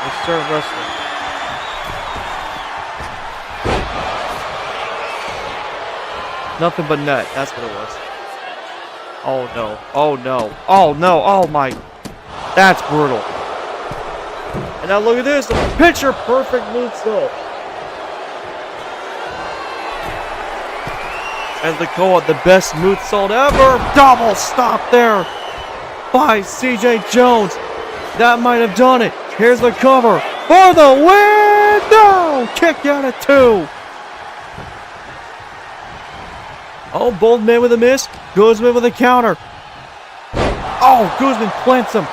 a certain wrestler. Nothing but net. That's what it was. Oh no. Oh no. Oh no. Oh my. That's brutal. And now look at this. A picture perfect moonsault. As they call it, the best moonsault ever. Double stop there by CJ Jones. That might have done it. Here's the cover for the win. No! Kick out at 2. Oh, bold man with a miss. Guzman with a counter. Oh, Guzman plants him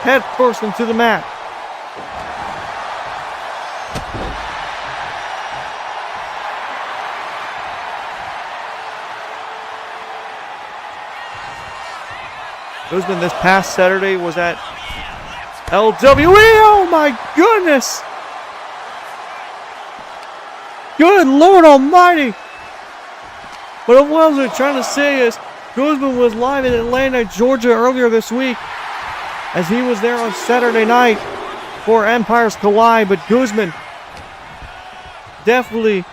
head first into the mat. Guzman this past Saturday was at LWE. Oh my goodness! Good Lord Almighty! But what I was trying to say is Guzman was live in Atlanta, Georgia earlier this week, as he was there on Saturday night for Empires Collide. But Guzman definitely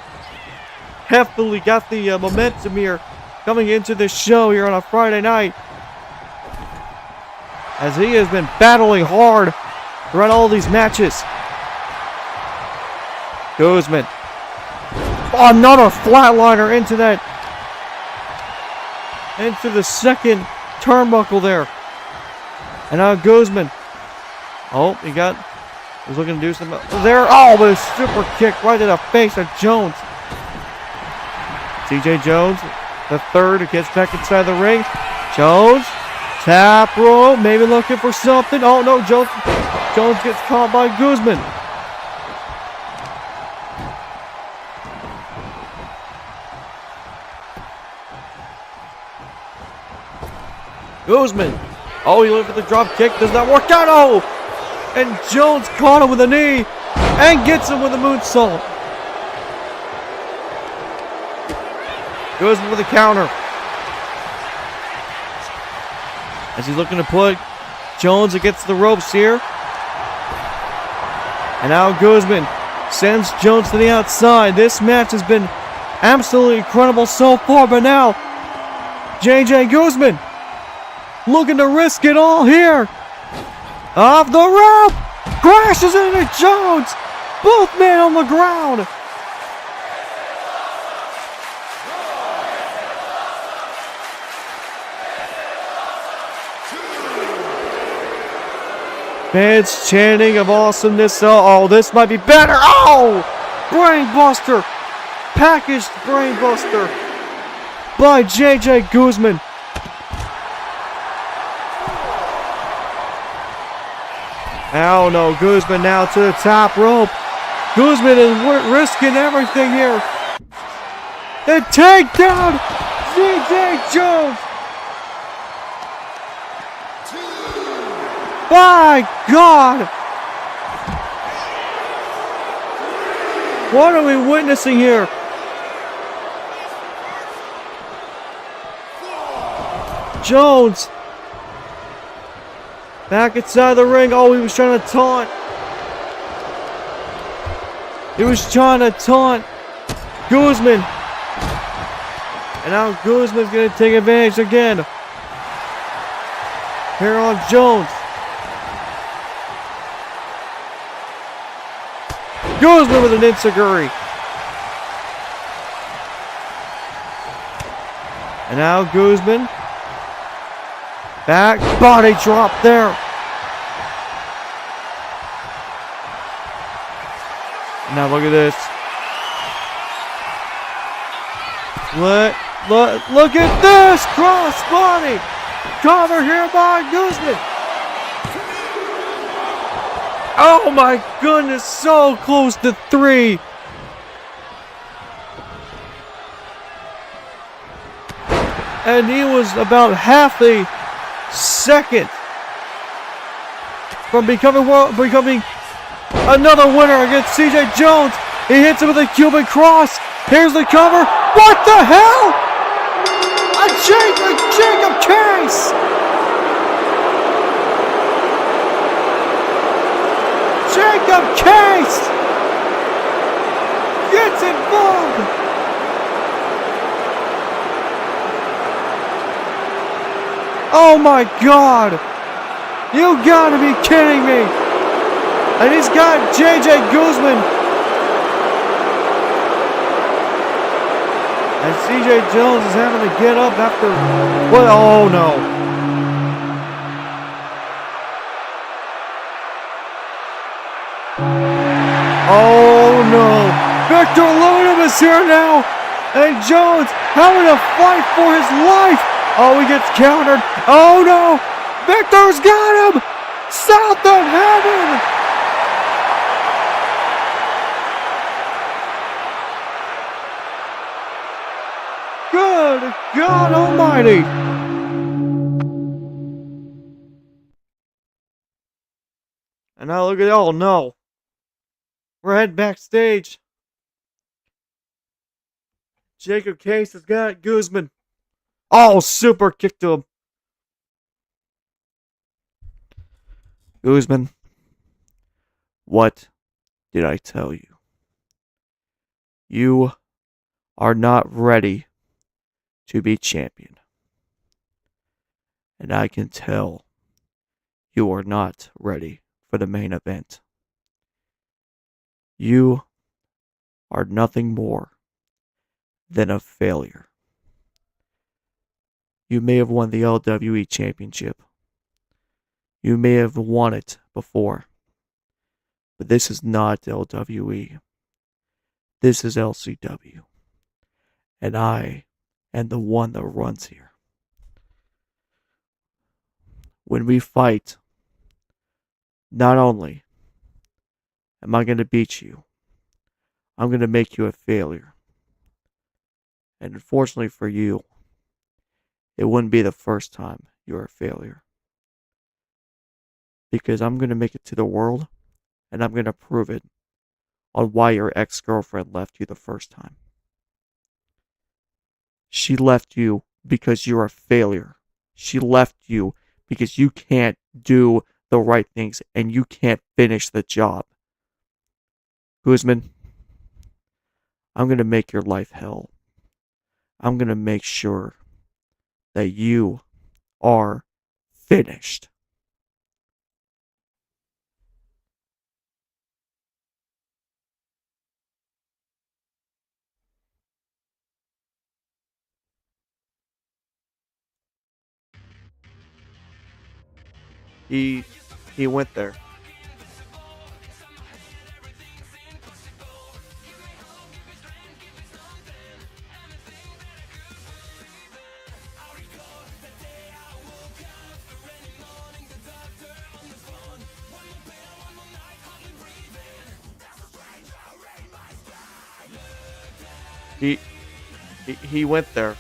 got the momentum here coming into this show here on a Friday night, as he has been battling hard throughout all these matches. Guzman. Another flatliner into the second turnbuckle there. And now Guzman. Oh, he was looking to do something there. Oh, but a super kick right to the face of Jones. CJ Jones, the third, gets back inside the ring. Jones. Tap roll, maybe looking for something. Oh no, Jones gets caught by Guzman. Guzman. Oh, he went for the drop kick. Does not work out. Oh! And Jones caught him with a knee and gets him with a moonsault. Guzman with a counter. As he's looking to put Jones against the ropes here. And now Guzman sends Jones to the outside. This match has been absolutely incredible so far, but now JJ Guzman looking to risk it all here. Off the rope. Crashes into Jones. Both men on the ground. Fans chanting of awesomeness. Oh, this might be better. Oh! Brainbuster. Packaged brainbuster by JJ Guzman. Oh no, Guzman now to the top rope. Guzman is risking everything here. The takedown. JJ Jones. My God! What are we witnessing here? Jones back inside the ring. Oh, he was trying to taunt. He was trying to taunt Guzman. And now Guzman's going to take advantage again. Here on Jones. Guzman with an enziguri. And now Guzman. Back body drop there. Now look at this. Look at this cross body. Cover here by Guzman. Oh my goodness, so close to 3. And he was about half a second from becoming another winner against CJ Jones. He hits him with a Cuban cross. Here's the cover. What the hell? A Jacob case. Jacob Case gets involved. Oh my God. You gotta be kidding me. And he's got JJ Guzman. And CJ Jones is having to get up after what? Oh no. Oh no! Victor Ludum is here now! And Jones having to fight for his life! Oh, he gets countered! Oh no! Victor's got him! South of heaven! Good God Almighty! And now look at, oh no! We're heading backstage. Jacob Case has got Guzman. Oh, super kick to him. Guzman, what did I tell you? You are not ready to be champion. And I can tell you are not ready for the main event. You are nothing more than a failure. You may have won the LWE Championship. You may have won it before. But this is not LWE. This is LCW. And I am the one that runs here. When we fight, not only am I going to beat you, I'm going to make you a failure. And unfortunately for you, it wouldn't be the first time you're a failure. Because I'm going to make it to the world, and I'm going to prove it on why your ex-girlfriend left you the first time. She left you because you're a failure. She left you because you can't do the right things and you can't finish the job. Guzman, I'm going to make your life hell. I'm going to make sure that you are finished. He went there. He went there.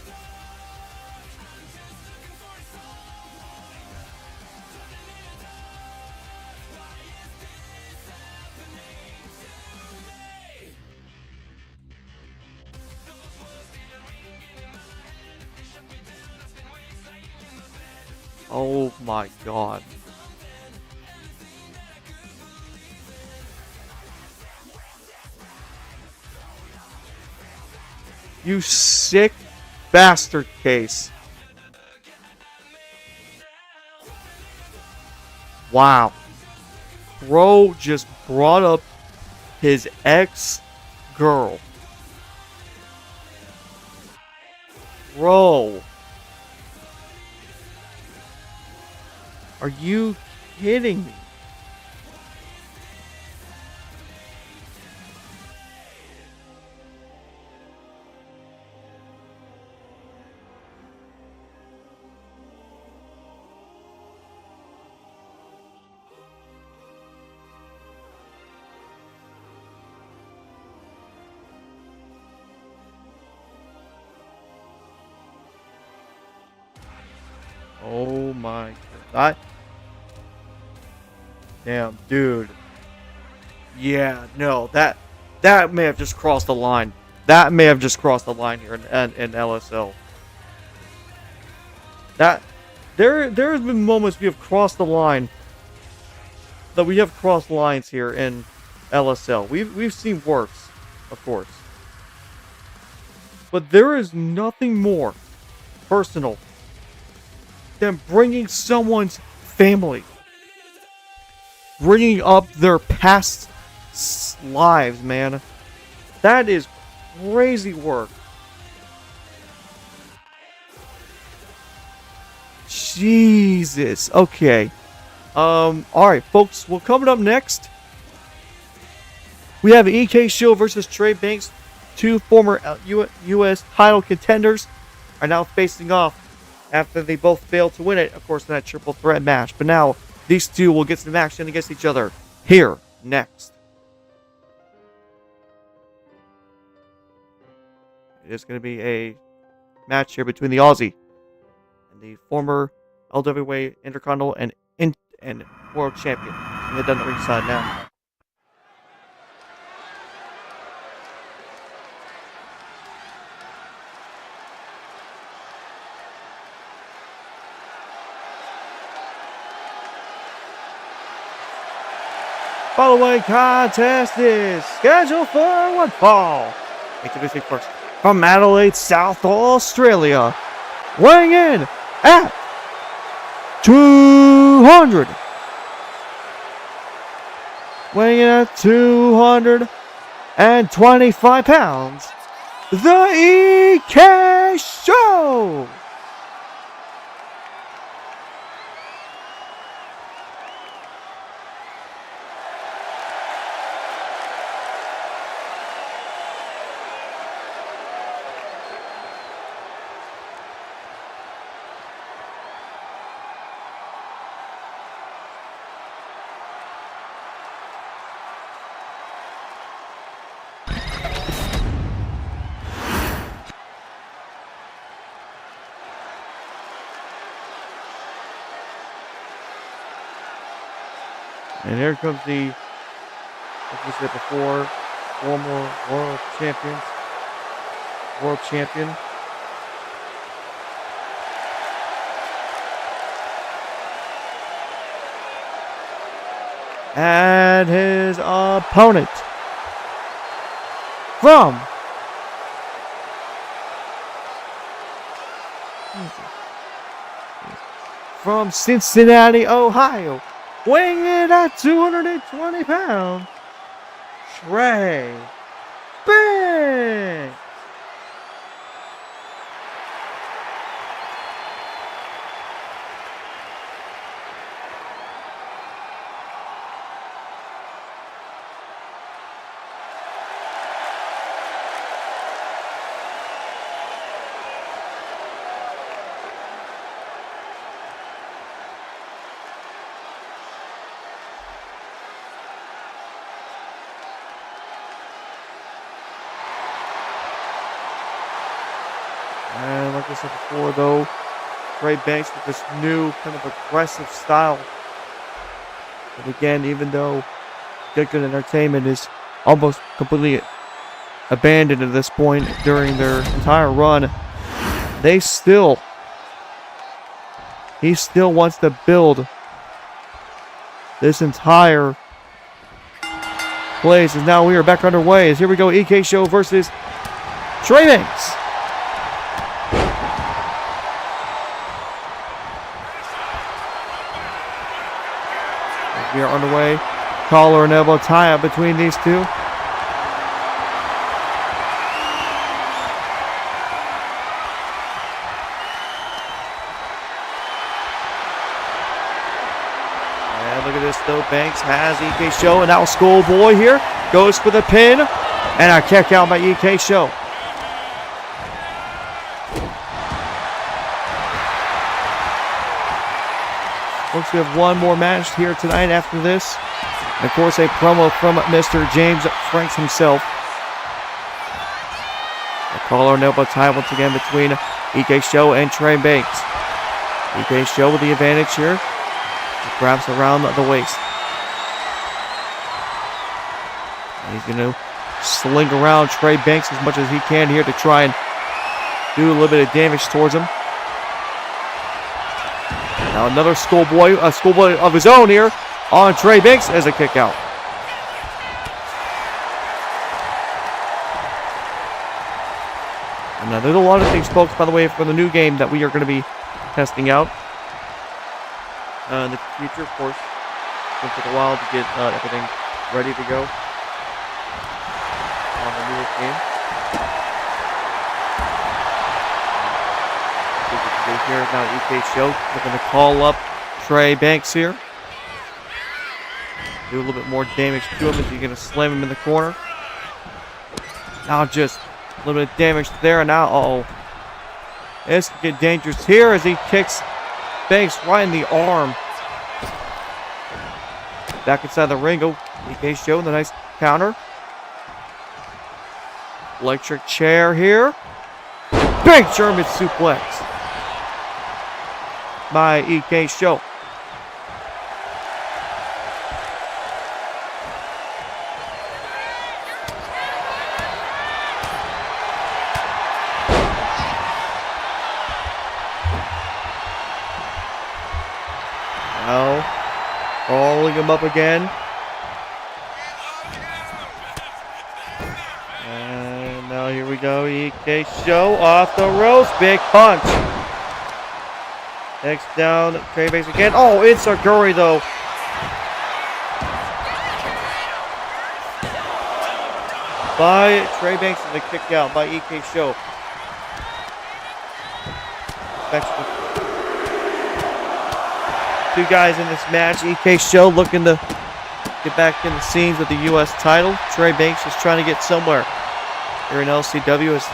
Oh my god. You sick bastard, Case. Wow. Bro just brought up his ex-girl. Bro. Are you kidding me? Oh my god. Damn, dude. Yeah, no, that may have just crossed the line. That may have just crossed the line here in LSL. That there's been moments we have crossed the line. That we have crossed lines here in LSL. We've seen worse, of course. But there is nothing more personal than bringing someone's family, bringing up their past lives, man. That is crazy work. Jesus. Okay. Alright, folks. Well, coming up next, we have EK Show versus Tray Bankz. Two former U.S. title contenders are now facing off after they both failed to win it, of course, in that triple threat match. But now, these two will get some action against each other here next. It is going to be a match here between the Aussie and the former LCW Intercontinental and World Champion. And they're done at ringside now. Following contest is scheduled for one fall. Introducing first from Adelaide, South Australia, weighing in at 200. Weighing in at 225 pounds, the EK Show. And here comes the, as we said before, former world champion. And his opponent from from Cincinnati, Ohio, weighing in at 220 pounds, Trey Bankz. And like I said before, though, Trey Bankz with this new kind of aggressive style. But again, even though Good Entertainment is almost completely abandoned at this point during their entire run, he still wants to build this entire place. And now we are back underway. As here we go, EK Show versus Trey Bankz. We are underway. Collar and elbow tie-up between these two. And look at this, though. Bankz has EK Show, and now Schoolboy here goes for the pin, and a kick out by EK Show. Looks we have one more match here tonight after this. And of course, a promo from Mr. James Franks himself. A collar and elbow tie once again between EK Show and Trey Bankz. EK Show with the advantage here. He grabs around the waist. And he's going to sling around Trey Bankz as much as he can here to try and do a little bit of damage towards him. Now another schoolboy of his own here on Trey Bankz as a kick out. And now there's a lot of things, folks, by the way, for the new game that we are going to be testing out in the future, of course. It's going to take a while to get everything ready to go on the newest game. Here now EK Show looking to call up Trey Bankz here. Do a little bit more damage to him as he's going to slam him in the corner. Now just a little bit of damage there, and now this could get dangerous here as he kicks Bankz right in the arm. Back inside the ring, EK Show with a nice counter. Electric chair here. Big German suplex by EK Show. Now, rolling him up again. And now here we go, EK Show off the ropes, big punch. Next down, Trey Bankz again. Oh, it's a Guri though. By Trey Bankz and the kick out by EK Show. Two guys in this match. EK Show looking to get back in the scenes with the U.S. title. Trey Bankz is trying to get somewhere here in LCW as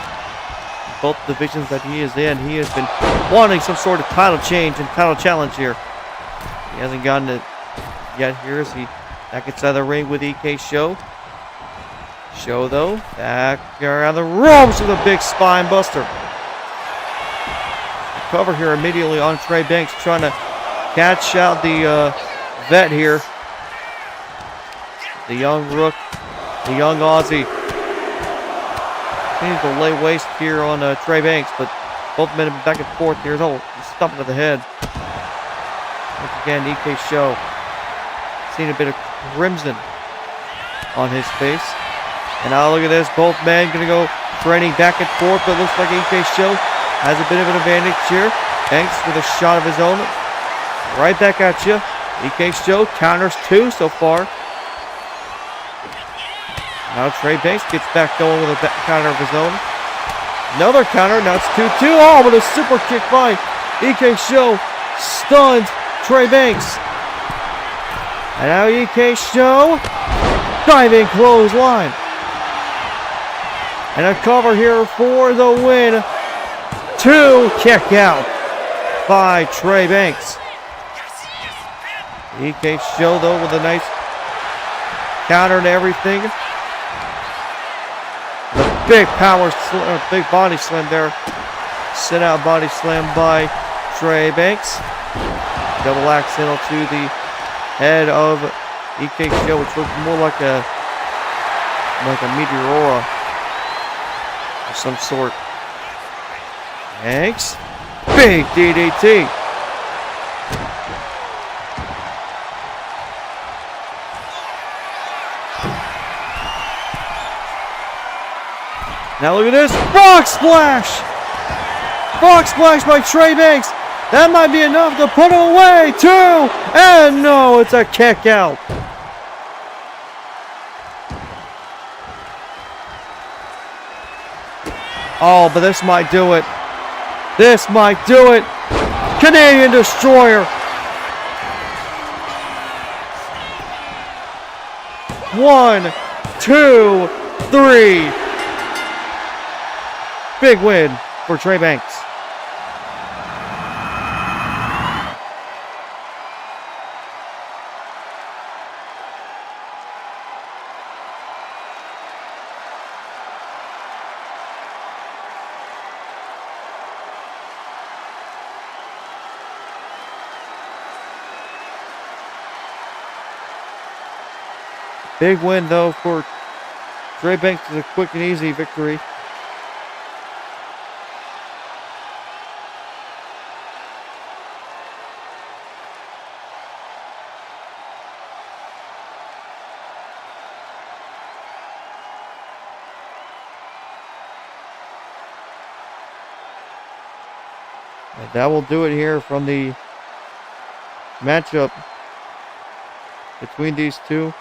both divisions that he is in. He has been wanting some sort of title change and title challenge here. He hasn't gotten it yet here as he back inside the ring with EK Show. Show though, back around the ropes with a big spine buster. Cover here immediately on Trey Bankz, trying to catch out the vet here. The young rook, the young Aussie. Needs to lay waste here on Trey Bankz, but both men have been back and forth here. Oh, stumping to the head. Once again, EK Show. Seen a bit of crimson on his face. And now look at this. Both men going to go training back and forth, but it looks like EK Show has a bit of an advantage here. Bankz with a shot of his own. Right back at you. EK Show counters 2 so far. Now Tray Bankz gets back going with a counter of his own. Another counter. Now it's 2-2. Oh, but a super kick by EK Show stunned Tray Bankz. And now EK Show diving clothesline. And a cover here for the win. 2 kick out by Tray Bankz. EK Show though with a nice counter and everything. The big power slam, big body slam there. Sit out body slam by Tray Bankz. Double axe handle to the head of EK Show, which looked more like a meteora of some sort. Bankz, big DDT. Now look at this, frog splash! Frog splash by Tray Bankz. That might be enough to put him away, 2! And no, it's a kick out. Oh, but this might do it. This might do it. Canadian Destroyer. 1, 2, 3. Big win for Tray Bankz. Big win though for Tray Bankz. Is a quick and easy victory. And that will do it here from the matchup between these two.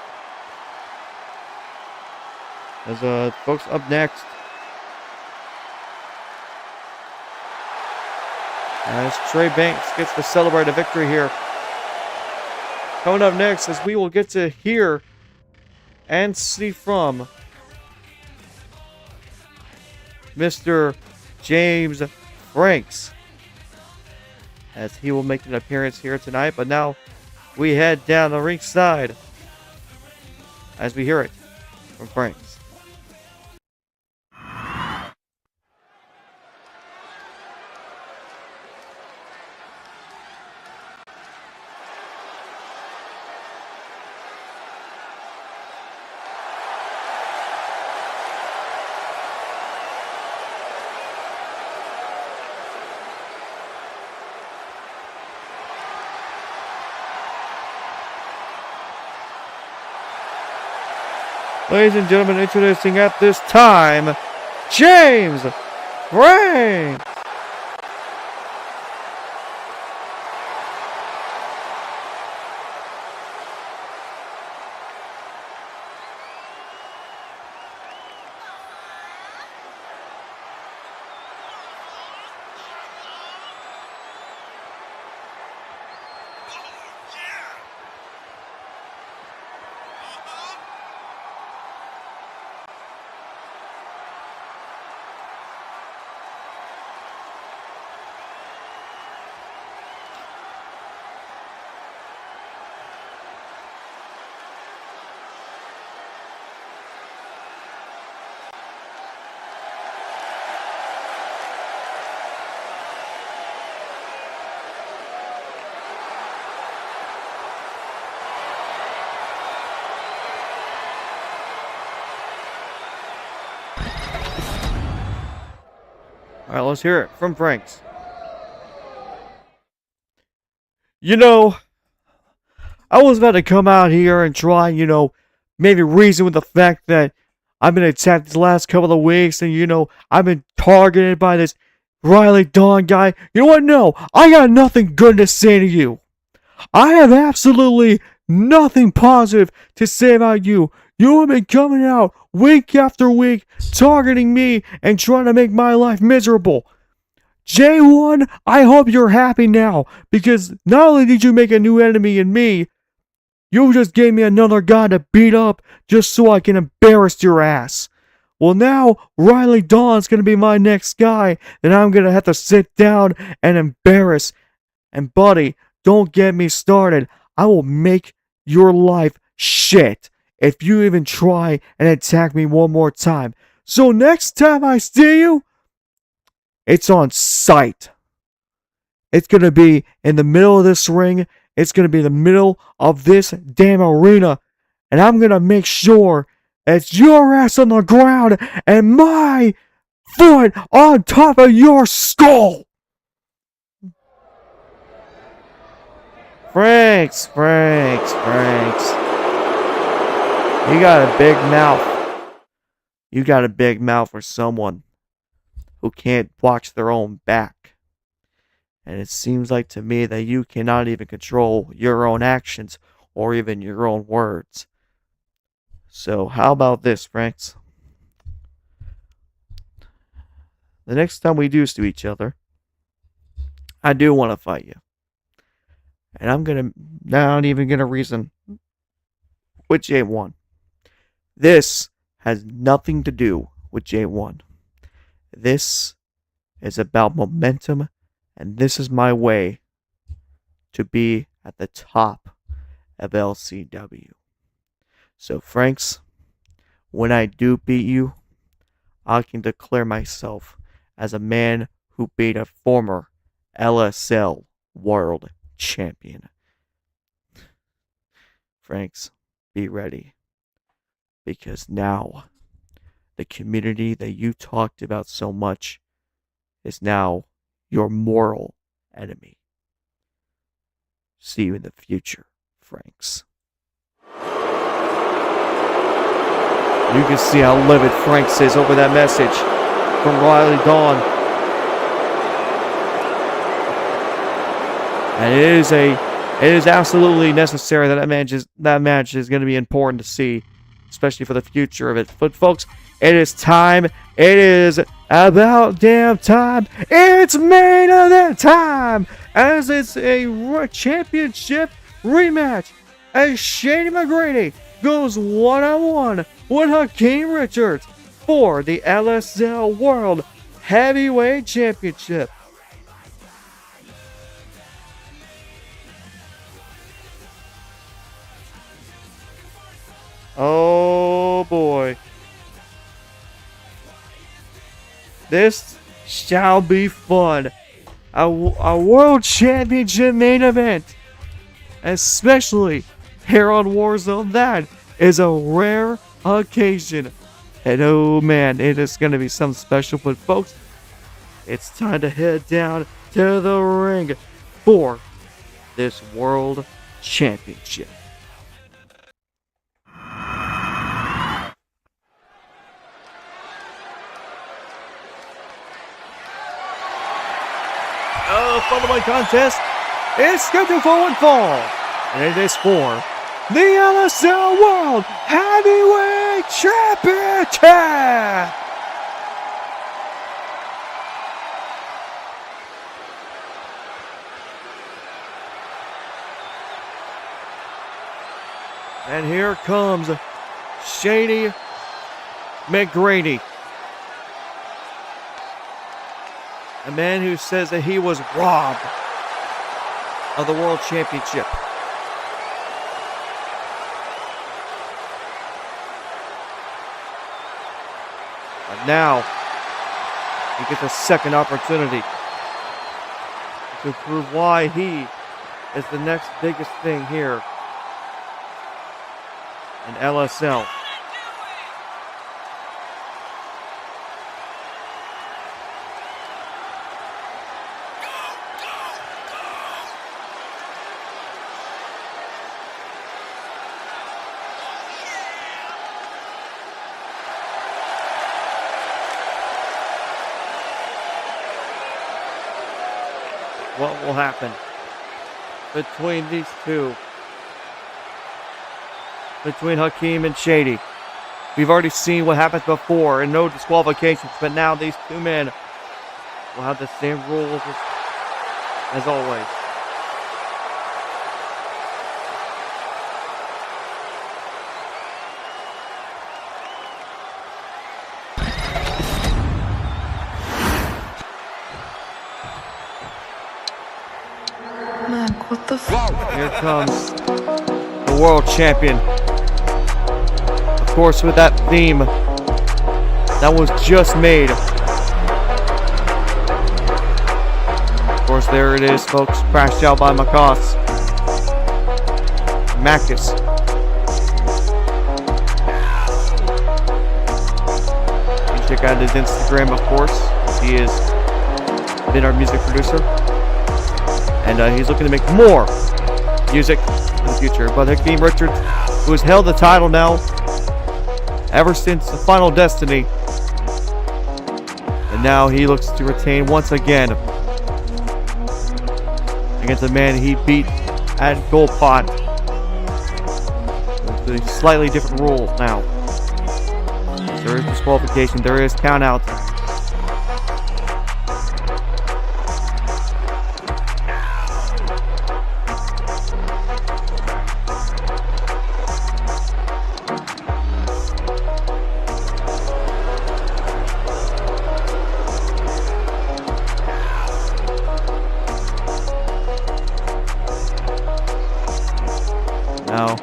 As folks, up next, as Tray Bankz gets to celebrate a victory here. Coming up next, as we will get to hear and see from Mr. James Franks, as he will make an appearance here tonight. But now we head down the ringside as we hear it from Franks. Ladies and gentlemen, introducing at this time, James Franks. All right, let's hear it from Franks. You know, I was about to come out here and try, maybe reason with the fact that I've been attacked the last couple of weeks and, I've been targeted by this Riley Dawn guy. You know what? No, I got nothing good to say to you. I have absolutely nothing positive to say about you. You have been coming out week after week, targeting me and trying to make my life miserable. J1, I hope you're happy now, because not only did you make a new enemy in me, you just gave me another guy to beat up just so I can embarrass your ass. Well, now Riley Dawn's going to be my next guy that I'm going to have to sit down and embarrass. And buddy, don't get me started. I will make your life shit if you even try and attack me one more time. So next time I see you, it's on sight. It's going to be in the middle of this ring. It's going to be in the middle of this damn arena. And I'm going to make sure it's your ass on the ground and my foot on top of your skull. Franks. You got a big mouth. You got a big mouth for someone who can't watch their own back. And it seems like to me that you cannot even control your own actions or even your own words. So how about this, Franks? The next time we do see each other, I do want to fight you. And I'm not even gonna reason with J1. This has nothing to do with J1. This is about momentum, and this is my way to be at the top of LCW. So, Franks, when I do beat you, I can declare myself as a man who beat a former LSL World Champion. Franks, be ready. Because now, the community that you talked about so much is now your moral enemy. See you in the future, Franks. You can see how livid Franks is over that message from Riley Dawn. And it is absolutely necessary that match is going to be important to see, especially for the future of it. But folks, it is time. It is about damn time. It's main event time, as it's a championship rematch. As Shady McGrady goes one-on-one with Hakeem Richards for the LSL World Heavyweight Championship. Oh boy. This shall be fun. A World Championship main event. Especially here on WarZone. That is a rare occasion. And oh man, it is going to be something special. But folks, it's time to head down to the ring for this World Championship. Following contest is scheduled for one fall, and it is for the LSL World Heavyweight Championship. And here comes Shady McGrady. A man who says that he was robbed of the World Championship. But now, he gets a second opportunity to prove why he is the next biggest thing here in LSL. What will happen? between these two. Between Hakeem and Shady. We've already seen what happens before and no disqualifications, but now these two men will have the same rules as always. Mac, what the f? Here comes the world champion. Of course, with that theme that was just made. Of course, there it is, folks. Crashed out by Makos. Makis. You can check out his Instagram, of course. He has been our music producer. And he's looking to make more music in the future. But Hakeem Richards, who has held the title now ever since the Final Destiny. And now he looks to retain once again against the man he beat at Gold Pot. With a slightly different rules now. There is disqualification, there is count out. Now,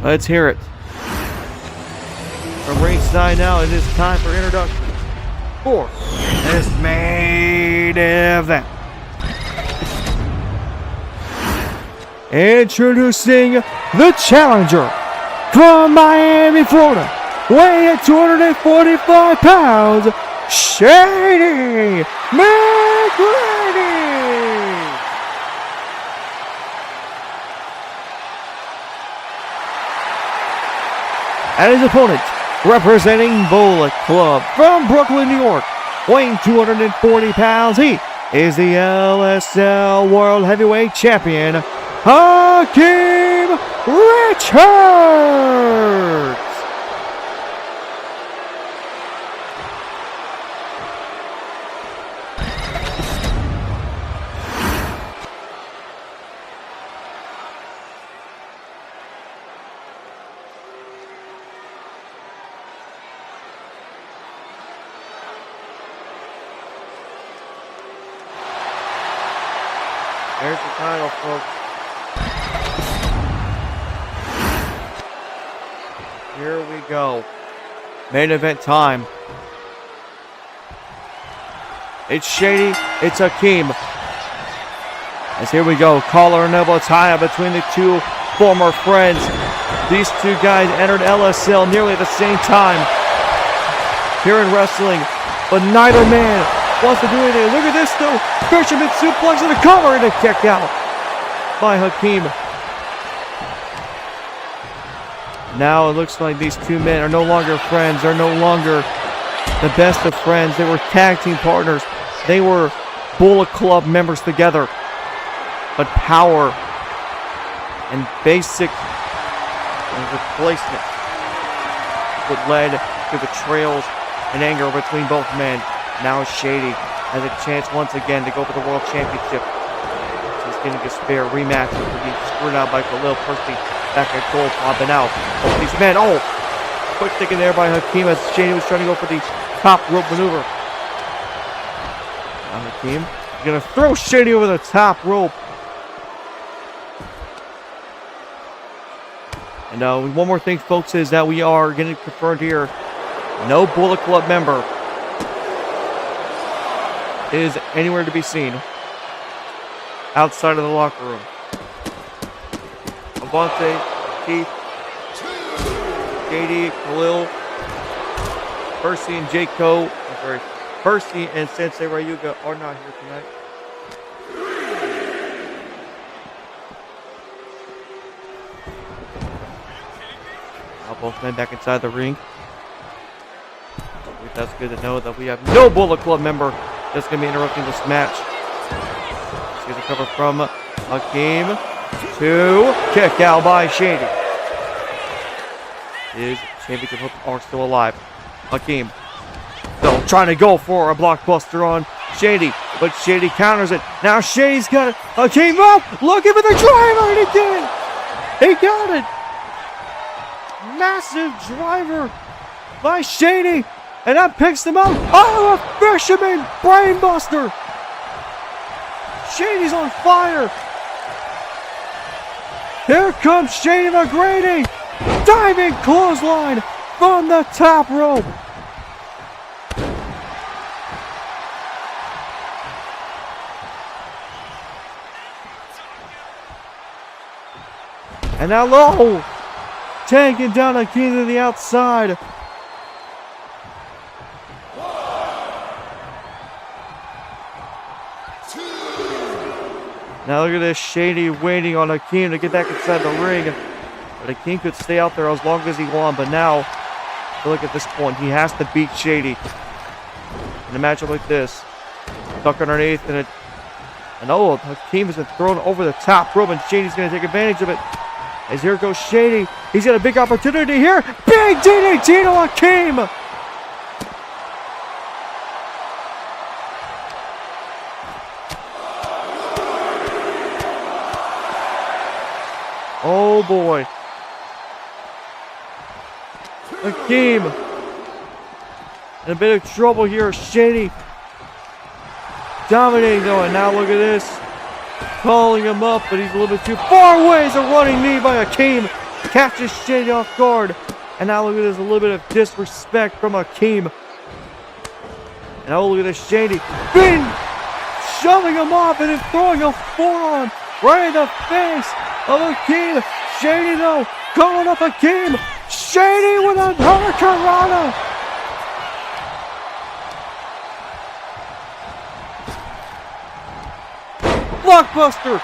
let's hear it. From ringside now, it is time for introduction for this main event. Introducing the challenger from Miami, Florida, weighing at 245 pounds, Shady McGrady. And his opponent, representing Bullet Club from Brooklyn, New York, weighing 240 pounds, he is the LSL World Heavyweight Champion, Hakeem Richards. There's the title, folks. Here we go. Main event time. It's Shady, it's Hakeem. As here we go, collar and elbow tie-up between the two former friends. These two guys entered LSL nearly at the same time here in wrestling, but neither man wants to do anything. Look at this though. Fisherman suplex in the cover and a kick out by Hakeem. Now it looks like these two men are no longer friends. They're no longer the best of friends. They were tag team partners. They were Bullet Club members together. But power and basic replacement what led to betrayals and anger between both men. Now Shady has a chance once again to go for the World Championship. So he's getting a spare rematch after being screwed out by Khalil Percy back at Gold Pot. But now, both these men, quick thinking there by Hakeem as Shady was trying to go for the top rope maneuver. Now Hakeem is going to throw Shady over the top rope. And one more thing, folks, is that we are getting confirmed here. No Bullet Club member is anywhere to be seen outside of the locker room. Avante, Keith, JD, Khalil, Percy and Percy and Sensei Ryuga are not here tonight. Now both men back inside the ring. That's good to know that we have no Bullet Club member that's going to be interrupting this match. Here's a cover from Hakeem. 2. Kick out by Shady. His championship hooks are still alive. Hakeem. Still trying to go for a blockbuster on Shady. But Shady counters it. Now Shady's got it. Hakeem up. Looking for the driver. And he did it. He got it. Massive driver by Shady. And that picks them up. Oh, a fisherman brainbuster. Shady's on fire. Here comes Shady McGrady. Diving clothesline from the top rope. And now low. Taking down Hakeem to the outside. Now look at this, Shady waiting on Hakeem to get back inside the ring. But Hakeem could stay out there as long as he wanted. But now, look at this point, he has to beat Shady. In a matchup like this. Stuck underneath, and oh, Hakeem has been thrown over the top rope, and Shady's going to take advantage of it. As here goes Shady. He's got a big opportunity here. Big DDT to Hakeem. Oh boy. Hakeem in a bit of trouble here. Shady dominating though, and now look at this. Calling him up, but he's a little bit too far away. It's a running knee by Hakeem. Catches Shady off guard. And now look at this, a little bit of disrespect from Hakeem. And now look at this, Shady shoving him off and then throwing a forearm right in the face of Hakeem. Shady though, calling up Hakeem. Shady with a hurricanrana. Blockbuster.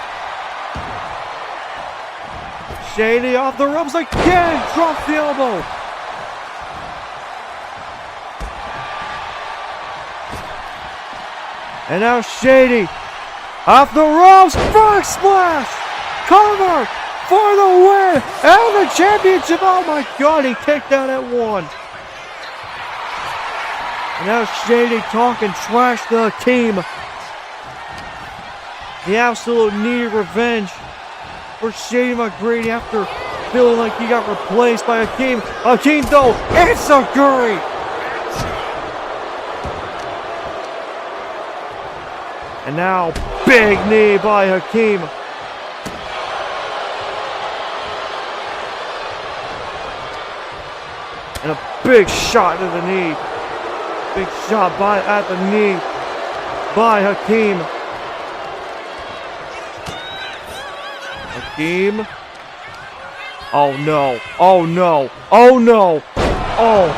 Shady off the ropes again. Drops the elbow. And now Shady off the ropes. Frog splash. Cover for the win. And the championship. Oh my God. He kicked out at 1. And now Shady talking trash to Hakeem. The absolute need revenge for Shady McGrady after feeling like he got replaced by Hakeem. Hakeem though, it's a Guri. And now, big knee by Hakeem. And a big shot to the knee. Big shot at the knee by Hakeem. Hakeem. Oh no. Oh no. Oh no. Oh.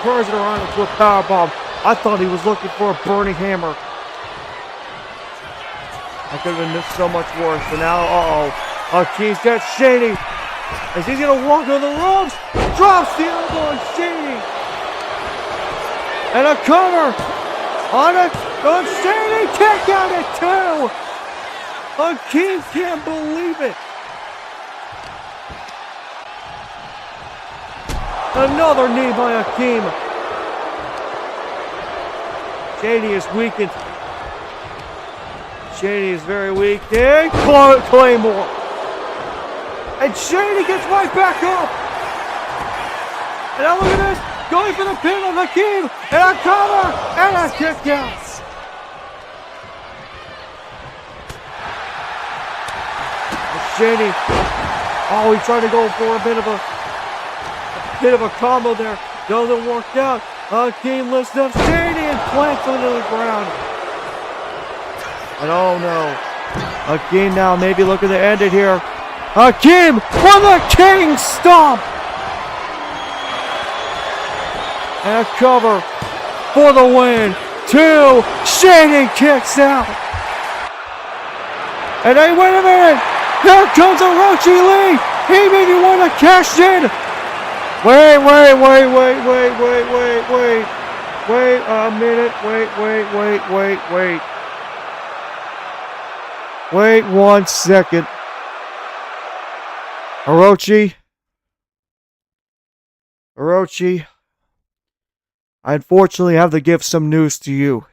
Turns it around into a powerbomb. I thought he was looking for a burning hammer. I could have been so much worse. But now, Hakeem's got Shady. As he's going to walk on the ropes. Drops the elbow on Shady. And a cover. On Shady. Kick out at 2. Hakeem can't believe it. Another knee by Hakeem. Shady is weakened. Shady is very weak. And Claymore. And Shady gets right back up. And now look at this. Going for the pin of Hakeem. And a cover. And a kick out. Shady. Oh, he tried to go for a bit of a combo there. Doesn't work out. Hakeem lifts up Shady and plants onto the ground. And oh no. Hakeem now maybe looking to end it here. Hakeem for the King Stomp. And a cover for the win. 2. Shady kicks out. And hey, wait a minute. Here comes Orochi Lee! He maybe want to cash in! Wait a minute. Wait. Wait 1 second. Orochi, I unfortunately have to give some news to you.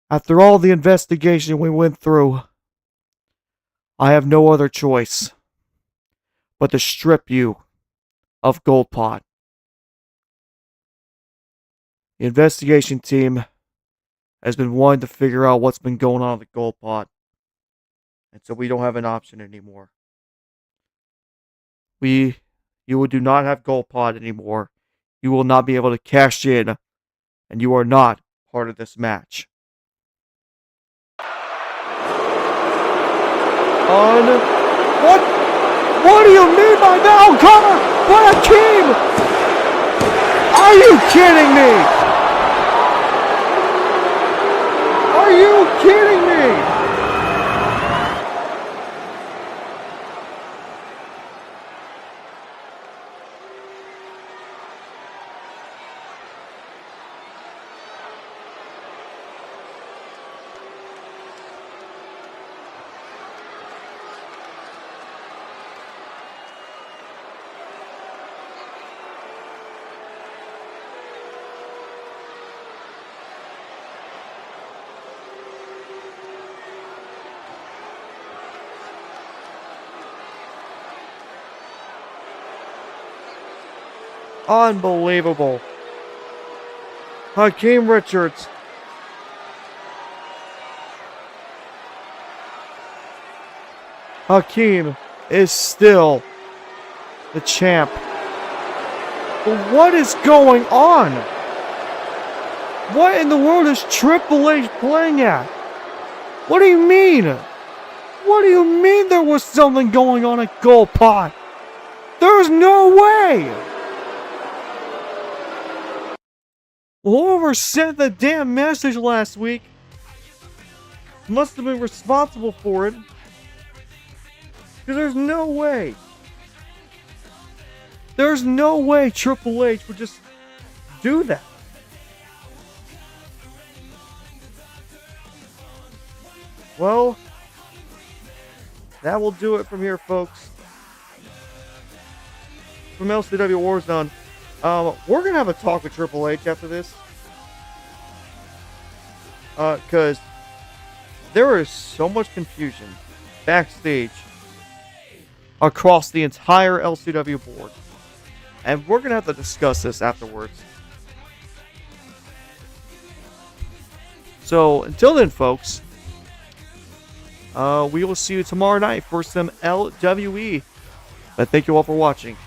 After all the investigation we went through, I have no other choice but to strip you of Gold Pot. The investigation team has been wanting to figure out what's been going on with the Gold Pot, and so we don't have an option anymore. You do not have Gold Pot anymore. You will not be able to cash in, and you are not part of this match. What do you mean by that? Oh, cover! What a team! Are you kidding me? Are you kidding me? Unbelievable. Hakeem Richards. Hakeem is still the champ. But what is going on? What in the world is Triple H playing at? What do you mean? What do you mean there was something going on at Gold Pot? There's no way! Whoever sent the damn message last week must have been responsible for it. Because there's no way. There's no way Triple H would just do that. Well, that will do it from here, folks. From LCW WarZone. We're going to have a talk with Triple H after this. Because there is so much confusion backstage across the entire LCW board. And we're going to have to discuss this afterwards. So, until then, folks, we will see you tomorrow night for some LWE. But thank you all for watching.